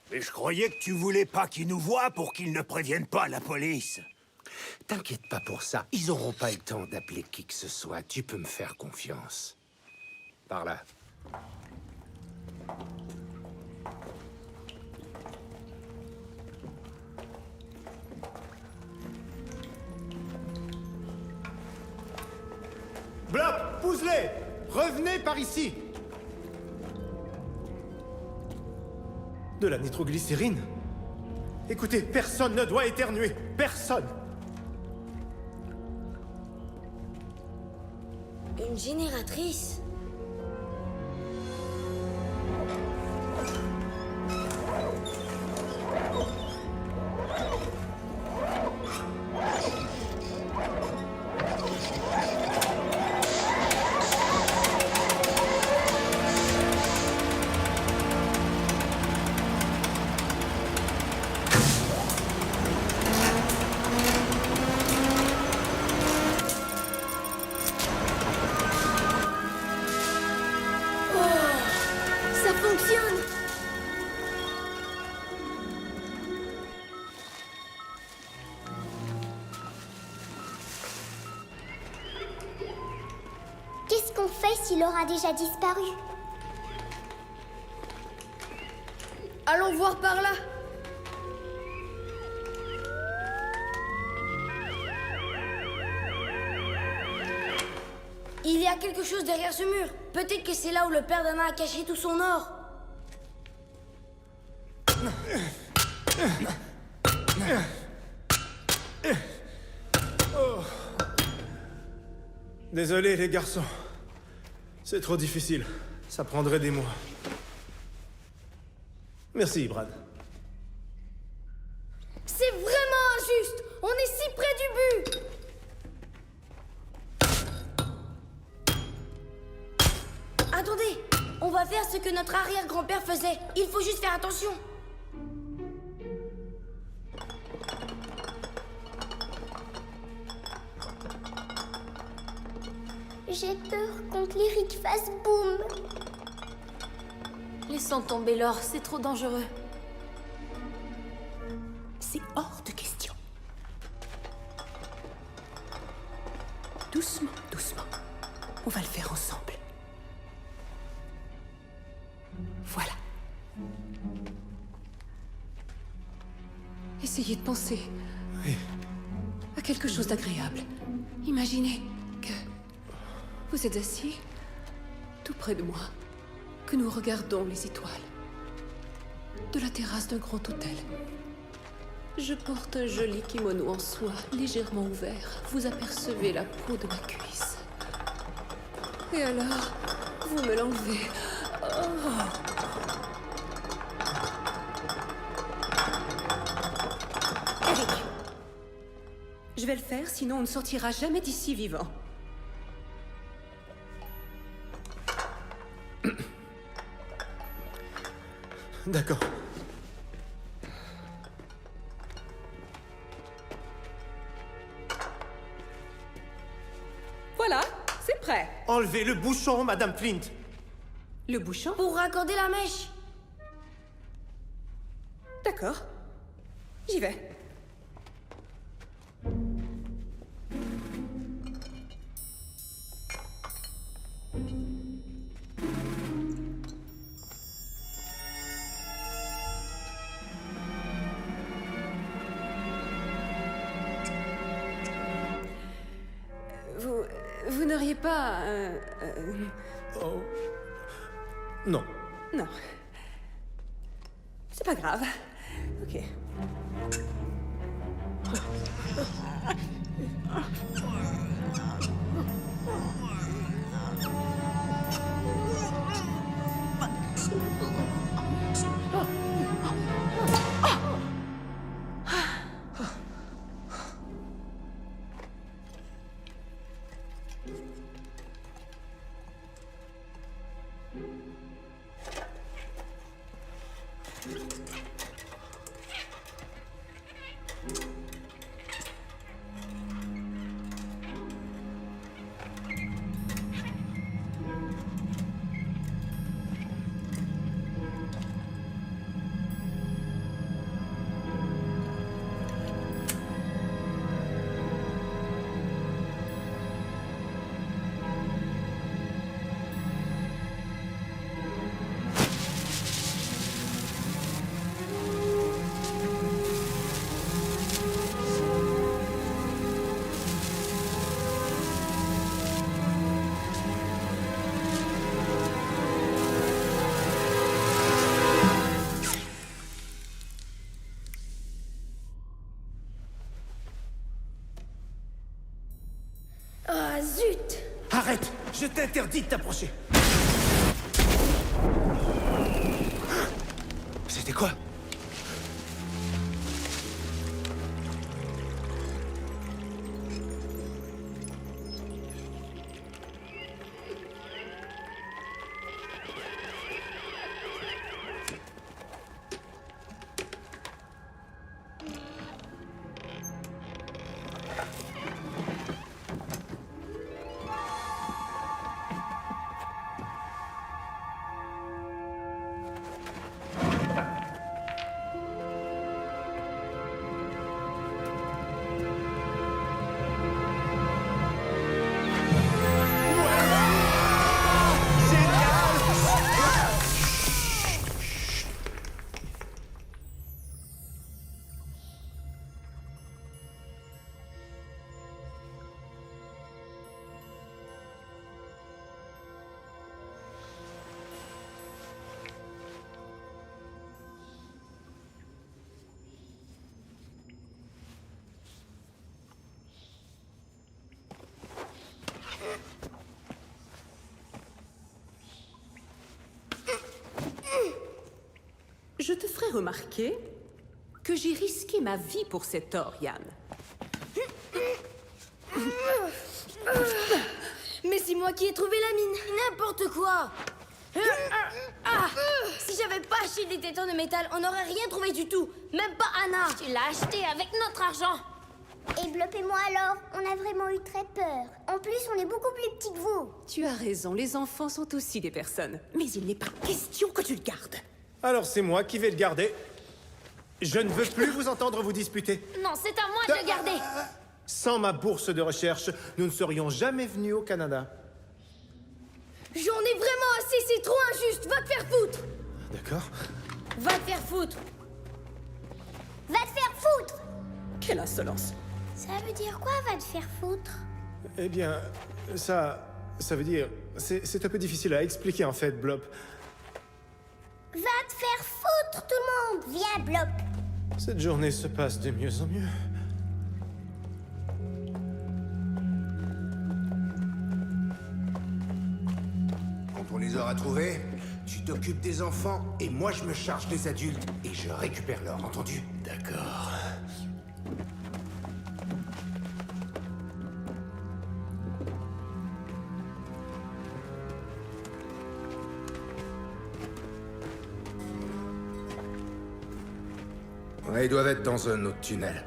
Mais je croyais que tu voulais pas qu'ils nous voient pour qu'ils ne préviennent pas la police.
T'inquiète pas pour ça. Ils n'auront pas le temps d'appeler qui que ce soit. Tu peux me faire confiance. Par là.
Blob, pousse-les! Revenez par ici! De la nitroglycérine? Écoutez, personne ne doit éternuer. Personne!
Une génératrice. Ça fonctionne!
Qu'est-ce qu'on fait s'il aura déjà disparu?
Allons voir par là. Il y a quelque chose derrière ce mur. Peut-être que c'est là où le père d'Anna a caché tout son or.
Oh. Désolé, les garçons. C'est trop difficile. Ça prendrait des mois. Merci, Brad.
C'est vraiment injuste. On est si près du but. Attendez, on va faire ce que notre arrière-grand-père faisait. Il faut juste faire attention.
J'ai peur qu'Oncle Eric fasse boum.
Laissons tomber l'or, c'est trop dangereux.
C'est hors de question. Doucement, doucement. On va le faire ensemble. Voilà.
Essayez de penser à quelque chose d'agréable. Imaginez que vous êtes assis tout près de moi, que nous regardons les étoiles de la terrasse d'un grand hôtel. Je porte un joli kimono en soie, légèrement ouvert. Vous apercevez la peau de ma cuisse. Et alors, vous me l'enlevez. Oh. Eric, je vais le faire, sinon on ne sortira jamais d'ici vivant.
D'accord.
Voilà, c'est prêt.
Enlevez le bouchon, Madame Flint.
Le bouchon?
Pour raccorder la mèche.
D'accord. J'y vais. Vous n'auriez pas...
Oh. Non.
Non. C'est pas grave. Ok.
Ah, zut!
Arrête! Je t'interdis de t'approcher! C'était quoi?
Je te ferai remarquer que j'ai risqué ma vie pour cet or, Yann.
Mais c'est moi qui ai trouvé la mine. N'importe quoi. Si j'avais pas acheté des tétons de métal, on n'aurait rien trouvé du tout. Même pas Anna.
Tu l'as acheté avec notre argent. Et Blop et moi alors, on a vraiment eu très peur. En plus, on est beaucoup plus petits que vous.
Tu as raison, les enfants sont aussi des personnes. Mais il n'est pas question que tu le gardes.
Alors c'est moi qui vais le garder. Je ne veux plus vous entendre vous disputer.
Non, c'est à moi de le garder.
Sans ma bourse de recherche, nous ne serions jamais venus au Canada.
J'en ai vraiment assez, c'est trop injuste. Va te faire foutre.
D'accord.
Va te faire foutre.
Va te faire foutre.
Quelle insolence.
Ça veut dire quoi, va te faire foutre?
Eh bien, ça veut dire... C'est un peu difficile à expliquer en fait, Blop.
Va te faire foutre, tout le monde. Viens, Blop.
Cette journée se passe de mieux en mieux.
Quand on les aura trouvés, tu t'occupes des enfants et moi je me charge des adultes et je récupère l'or, entendu?
D'accord.
Ouais, ils doivent être dans un autre tunnel.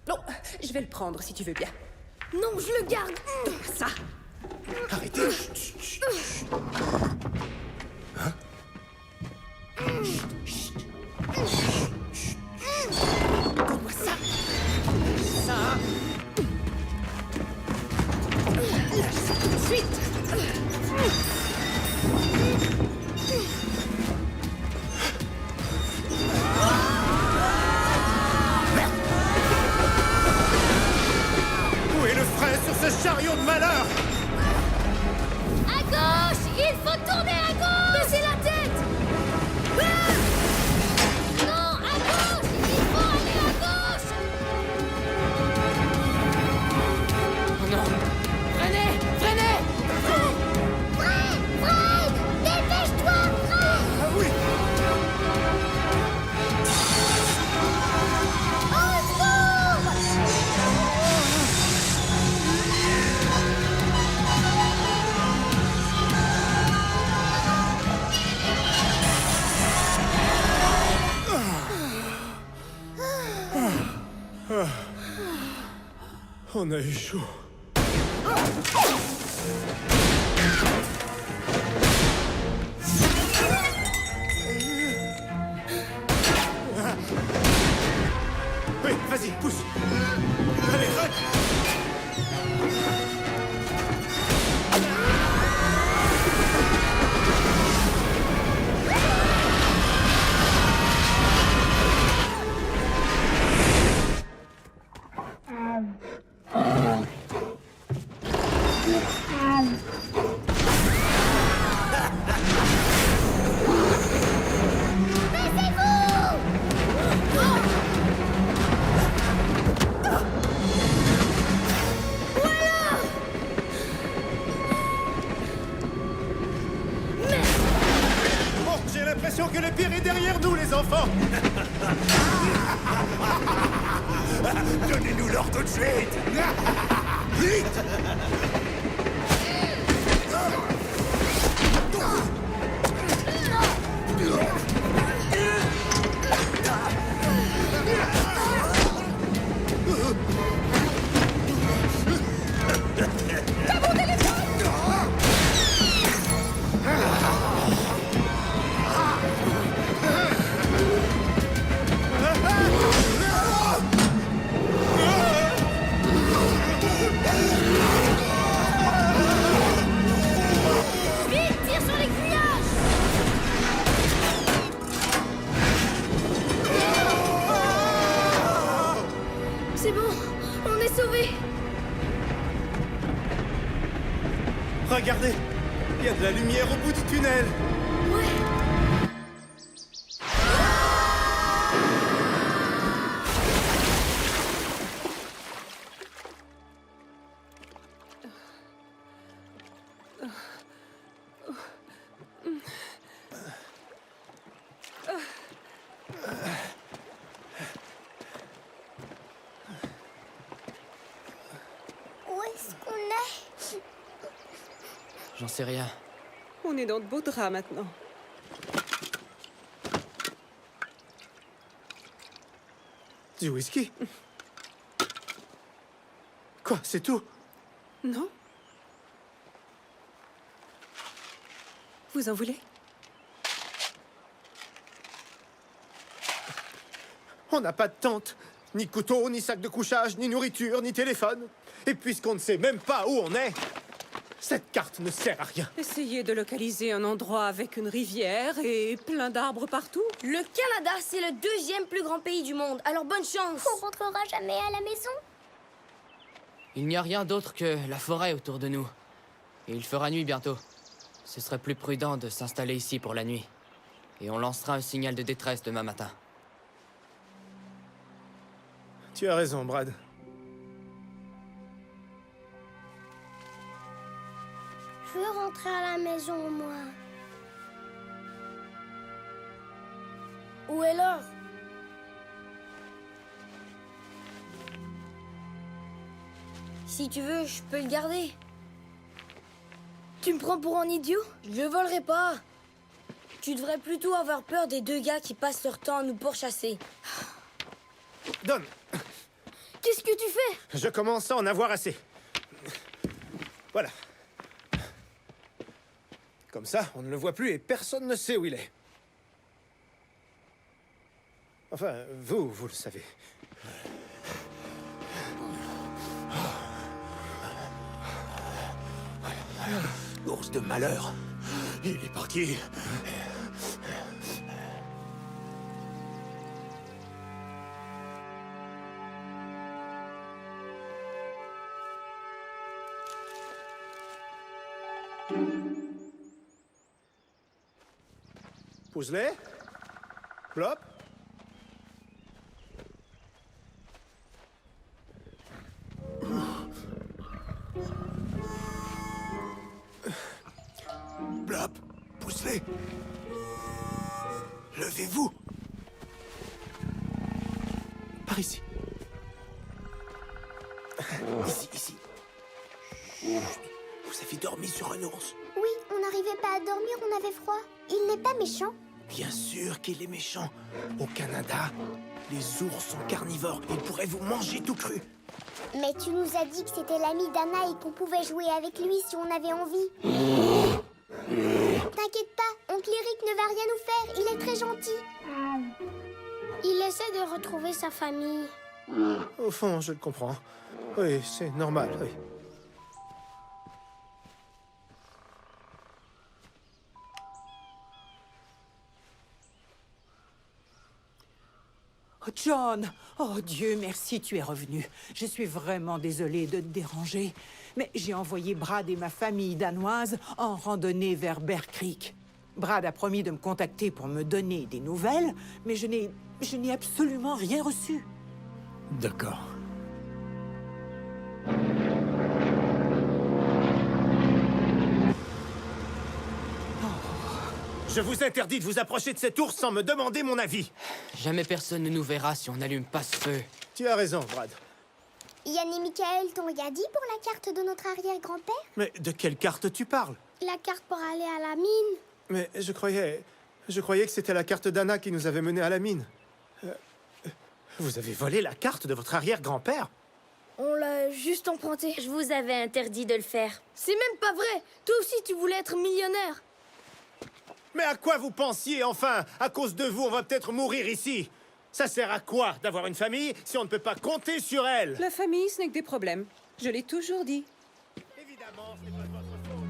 Non, je vais le prendre si tu veux bien.
Non, je le garde.
Ça.
Arrêtez. Chut, chut, chut. Hein?
Donne-moi ça. Ça. Lâche ça tout de suite.
Où est le frein sur ce chariot de malheur?
À gauche. Il faut tourner à gauche.
Baissez la tête.
Non, à gauche. Il faut aller à gauche.
Oh non! Freinez! Freinez!
Fred, dépêche-toi, Fred.
Ah oui!
Au secours.
On a eu chaud. Oui, vas-y, pousse. Allez, rate. Bon, j'ai l'impression que le pire est derrière nous, les enfants.
Donnez-nous l'or tout de suite. Vite.
regardez! Il y a de la lumière au bout du tunnel!
Où est-ce qu'on est?
J'en sais rien.
On est dans de beaux draps maintenant.
Du whisky? Quoi, c'est tout?
Non? Vous en voulez?
On n'a pas de tente, ni couteau, ni sac de couchage, ni nourriture, ni téléphone. Et puisqu'on ne sait même pas où on est, cette carte ne sert à rien.
Essayez de localiser un endroit avec une rivière et plein d'arbres partout.
Le Canada, c'est le 2e plus grand pays du monde, alors bonne chance.
On rentrera jamais à la maison?
Il n'y a rien d'autre que la forêt autour de nous. Et il fera nuit bientôt. Ce serait plus prudent de s'installer ici pour la nuit. Et on lancera un signal de détresse demain matin.
Tu as raison, Brad.
Je veux rentrer à la maison, moi.
Où est l'or? Si tu veux, je peux le garder. Tu me prends pour un idiot? Je le volerai pas. Tu devrais plutôt avoir peur des 2 gars qui passent leur temps à nous pourchasser.
Donne!
Qu'est-ce que tu fais?
Je commence à en avoir assez. Voilà. Comme ça, on ne le voit plus et personne ne sait où il est. Enfin, vous le savez.
L'ours de malheur. Il est parti.
Pousse-les. Plop.
Blop, pousse-les. Levez-vous.
Par ici.
Ici. Chut. Vous avez dormi sur un ours.
Oui, on n'arrivait pas à dormir, on avait froid. Il n'est pas méchant.
Bien sûr qu'il est méchant. Au Canada, les ours sont carnivores. Ils pourraient vous manger tout cru.
Mais tu nous as dit que c'était l'ami d'Anna et qu'on pouvait jouer avec lui si on avait envie. T'inquiète pas, oncle Eric ne va rien nous faire. Il est très gentil. Il essaie de retrouver sa famille.
Au fond, je le comprends. Oui, c'est normal, oui.
Oh, John! Oh, Dieu merci, tu es revenu. Je suis vraiment désolée de te déranger. Mais j'ai envoyé Brad et ma famille danoise en randonnée vers Bear Creek. Brad a promis de me contacter pour me donner des nouvelles, mais je n'ai absolument rien reçu.
D'accord.
Je vous interdis de vous approcher de cet ours sans me demander mon avis.
Jamais personne ne nous verra si on n'allume pas ce feu.
Tu as raison, Brad.
Yann et Michael t'ont rien dit pour la carte de notre arrière-grand-père?
Mais de quelle carte tu parles?
La carte pour aller à la mine.
Mais je croyais que c'était la carte d'Anna qui nous avait menés à la mine. Vous avez volé la carte de votre arrière-grand-père?
On l'a juste emprunté.
Je vous avais interdit de le faire.
C'est même pas vrai. Toi aussi, tu voulais être millionnaire.
Mais à quoi vous pensiez, enfin? À cause de vous, on va peut-être mourir ici. Ça sert à quoi d'avoir une famille si on ne peut pas compter sur elle?
La famille, ce n'est que des problèmes. Je l'ai toujours dit.
Évidemment, ce n'est pas votre faute.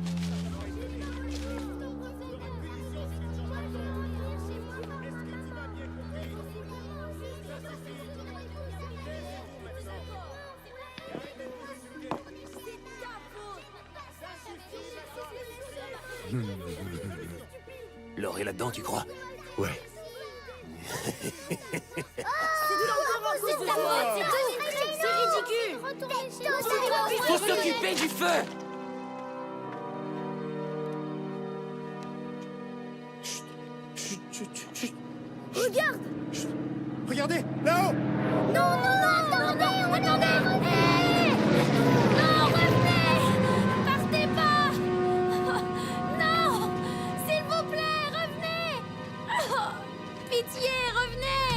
l'or est là-dedans, tu crois?
Ouais.
C'est ridicule.
Faut s'occuper du feu!
Regarde.
Regardez, là-haut!
Non, attendez. Hey. Non, revenez. Partez pas. Non, s'il vous plaît, revenez. Oh, pitié, revenez.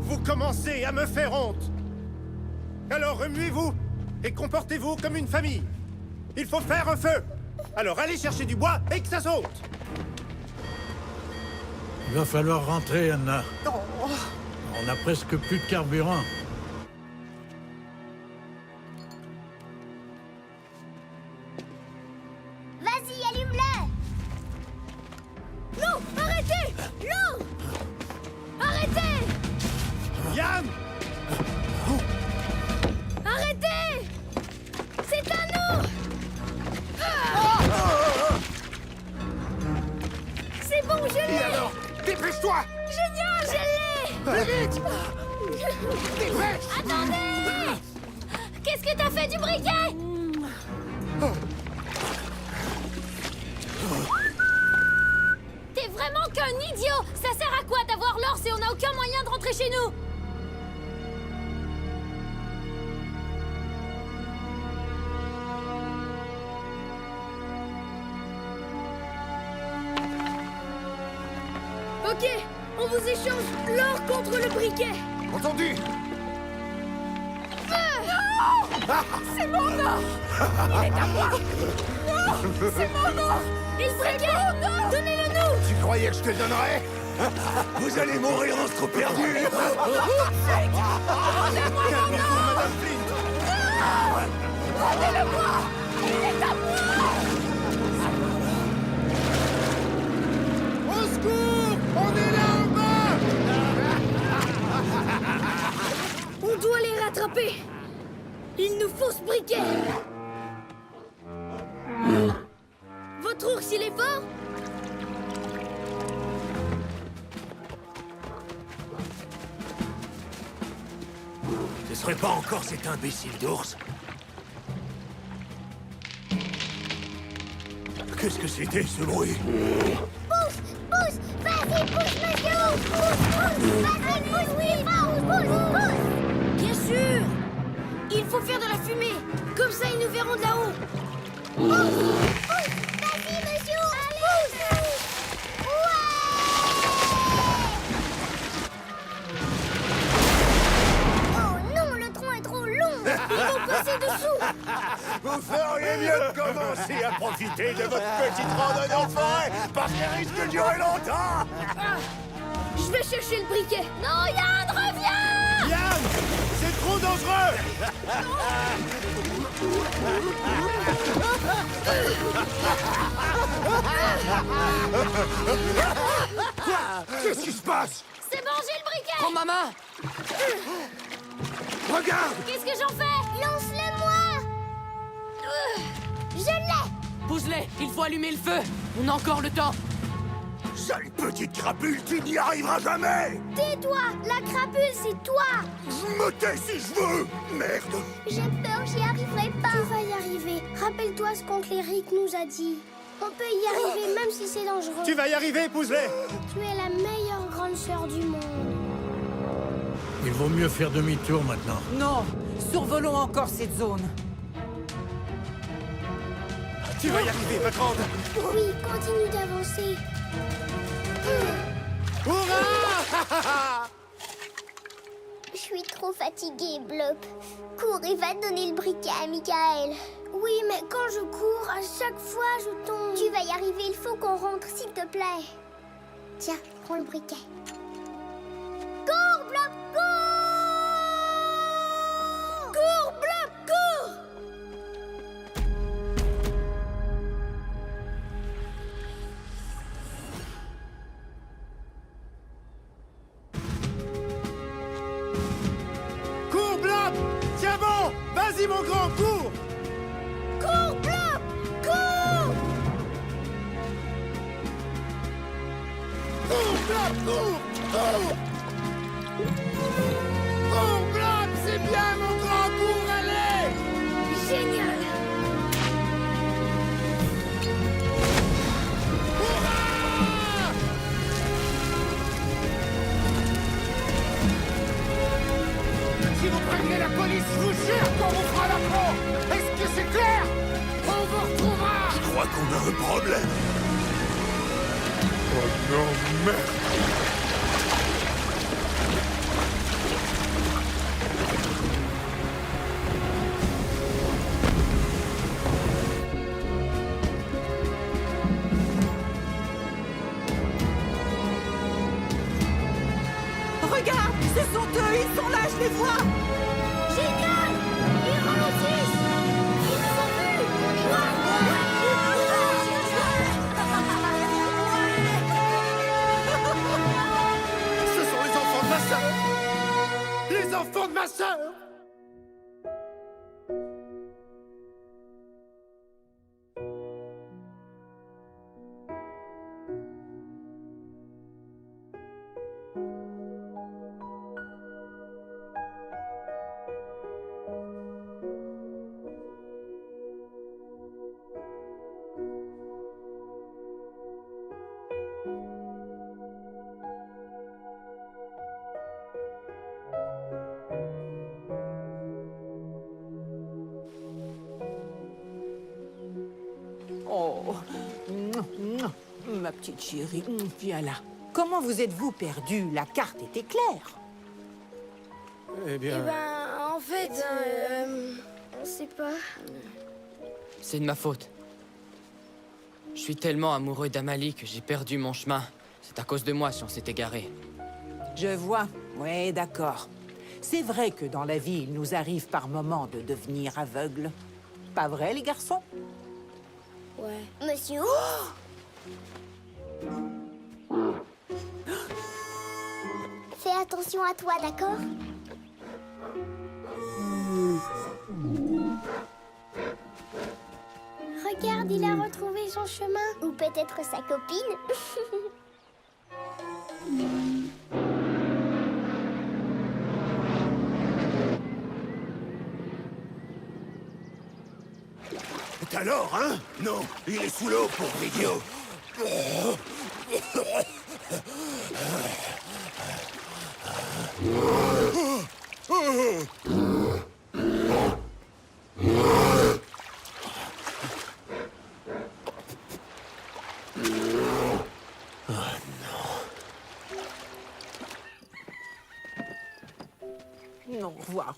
Vous commencez à me faire honte. Alors remuez-vous et comportez-vous comme une famille. Il faut faire un feu. Alors allez chercher du bois et que ça saute.
Il va falloir rentrer, Anna. On a presque plus de carburant.
Vas-y, allume-le.
Non, arrêtez. Non. Arrêtez.
Yann!
Arrêtez. C'est à nous. C'est bon, je l'ai.
Et alors? Dépêche-toi!
Génial, je l'ai.
Plus vite! Dépêche!
Attendez. Qu'est-ce que t'as fait du briquet? T'es vraiment qu'un idiot. Ça sert à quoi d'avoir l'or si on n'a aucun moyen de rentrer chez nous? Ok, on vous échange l'or contre le briquet.
Entendu!
C'est mon or. Il est à moi. Non, c'est mon or. Et le briquet, donnez-le nous.
Tu croyais que je te le donnerais? Vous allez mourir en ce trou perdu!
Calmez-vous, Madame Flint.
Rendez-le-moi. Il est à moi.
Au secours! On est là en bas!
On doit les rattraper. Il nous faut ce briquet. Votre ours, il est fort?
Ce serait pas encore cet imbécile d'ours? Qu'est-ce que c'était, ce bruit?
Pousse, vas-y, pousse, monsieur. Pousse, vas-y, pousse, oui, pousse.
Bien sûr. Il faut faire de la fumée. Comme ça, ils nous verront de là-haut.
Vas-y, monsieur. Pousse. Oh non, le tronc est trop long.
Ils vont passer dessous.
Vous feriez mieux de commencer à profiter de votre petite randonnée en forêt, parce qu'elle risque de durer longtemps!
Je vais chercher le briquet. Non, Yann, reviens.
Yann! C'est trop dangereux!
Qu'est-ce qui se passe?
C'est bon, j'ai le briquet.
Prends ma main!
Regarde!
Qu'est-ce que j'en fais?
Lance-le-moi. Je l'ai.
Pousse-les! Il faut allumer le feu! On a encore le temps!
Sale petite crapule, tu n'y arriveras jamais!
Tais-toi. La crapule, c'est toi.
Je me tais si je veux! Merde!
J'ai peur, j'y arriverai pas. Tu vas y arriver. Rappelle-toi ce qu'oncle Eric nous a dit. On peut y arriver même si c'est dangereux.
Tu vas y arriver, Pousse-les!
Tu es la meilleure grande sœur du monde.
Il vaut mieux faire demi-tour maintenant.
Non, survolons encore cette zone.
Tu vas y arriver, ma grande!
Oui, continue d'avancer.
Hurrah!
Je suis trop fatiguée, Blop. Cours et va donner le briquet à Michael. Oui, mais quand je cours, à chaque fois, je tombe. Tu vas y arriver, il faut qu'on rentre, s'il te plaît. Tiens, prends le briquet. Cours, Blop, cours!
Cours, Blop, cours!
Cours, Blob! Tiens bon! Vas-y, mon grand, cours!
Cours, Blop!
Cours, Blob, cours! Cours! Cours, Blob, c'est bien, mon grand, cours, allez!
Génial!
Si vous prévenez la police, je vous jure qu'on vous fera la peau! Est-ce que c'est clair? On vous retrouvera! Je crois qu'on a un problème. Oh non, merde!
Regarde, ce sont eux, ils sont là, je les vois.
Génial! Ils ralentissent! Ils nous ont vus!
Ce sont les enfants de ma sœur! Les enfants de ma sœur!
Oh, ma petite chérie, viens là. Comment vous êtes-vous perdue? La carte était claire.
Eh bien...
Eh ben, en fait, on sait pas.
C'est de ma faute. Je suis tellement amoureux d'Amalie que j'ai perdu mon chemin. C'est à cause de moi si on s'est égaré.
Je vois. Ouais, d'accord. C'est vrai que dans la vie, il nous arrive par moments de devenir aveugles. Pas vrai, les garçons?
Ouais. Monsieur... Fais attention à toi, d'accord? Regarde, il a retrouvé son chemin. Ou peut-être sa copine.
Alors, hein? Non, il est sous l'eau, pauvre idiot.
Au revoir.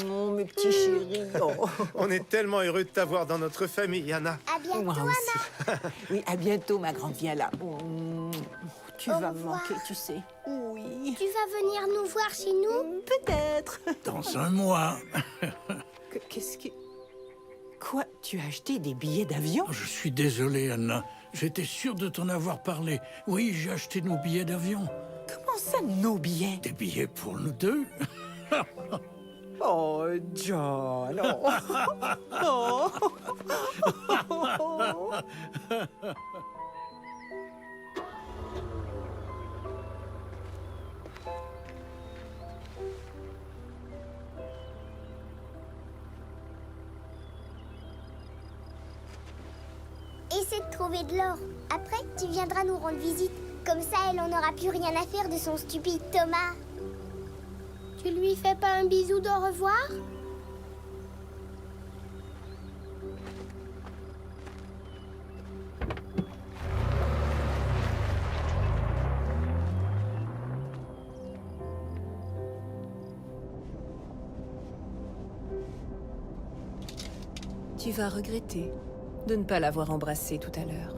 Oh, mes petits chéris. Oh.
On est tellement heureux de t'avoir dans notre famille, Anna.
À bientôt,
Moi
Anna.
aussi. Oui, à bientôt, ma grande. Viens là. Tu
Au
vas me
revoir.
manquer, tu sais. Oui.
Tu vas venir nous voir chez nous?
Peut-être.
Dans un mois.
Qu'est-ce que... Quoi? Tu as acheté des billets d'avion?
Je suis désolé, Anna. J'étais sûr de t'en avoir parlé. Oui, j'ai acheté nos billets d'avion.
Comment ça, nos billets?
Des billets pour nous deux.
Oh, John. Oh. Oh.
Essaie de trouver de l'or. Après, tu viendras nous rendre visite. Comme ça, elle en aura plus rien à faire de son stupide Thomas. Tu lui fais pas un bisou d'au revoir?
Tu vas regretter de ne pas l'avoir embrassé tout à l'heure.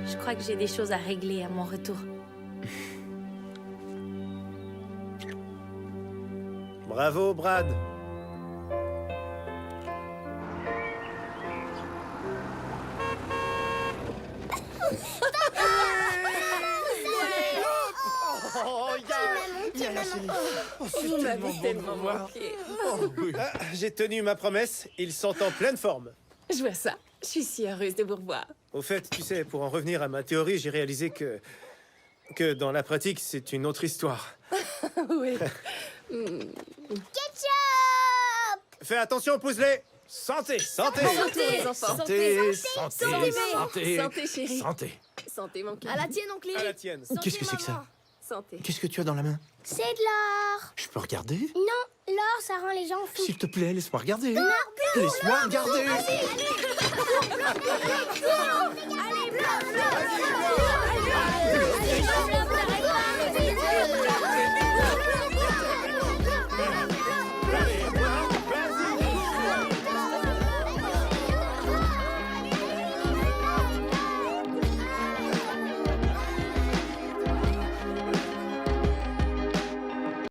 Je crois que j'ai des choses à régler à mon retour.
Bravo, Brad.
Vous m'avez tellement manqué.
Ah, j'ai tenu ma promesse, ils sont en pleine forme.
Je vois ça. Je suis si heureuse de vous revoir.
Au fait, tu sais, pour en revenir à ma théorie, j'ai réalisé que dans la pratique, c'est une autre histoire.
Oui.
Ketchup!
Fais attention, Pouzelet. Santé, santé.
Santé, les enfants.
Santé, santé,
Santé,
santé,
Santé, chérie.
santé.
Santé, mon cœur.
À la tienne, oncle
À la
Eric.
tienne.
Qu'est-ce que c'est que ça?
Santé.
Qu'est-ce que tu as dans la main?
C'est de l'or.
Je peux regarder?
Non, l'or, ça rend les gens fous.
S'il te plaît, laisse-moi regarder. Laisse-moi regarder.
Allez, blanc, blanc.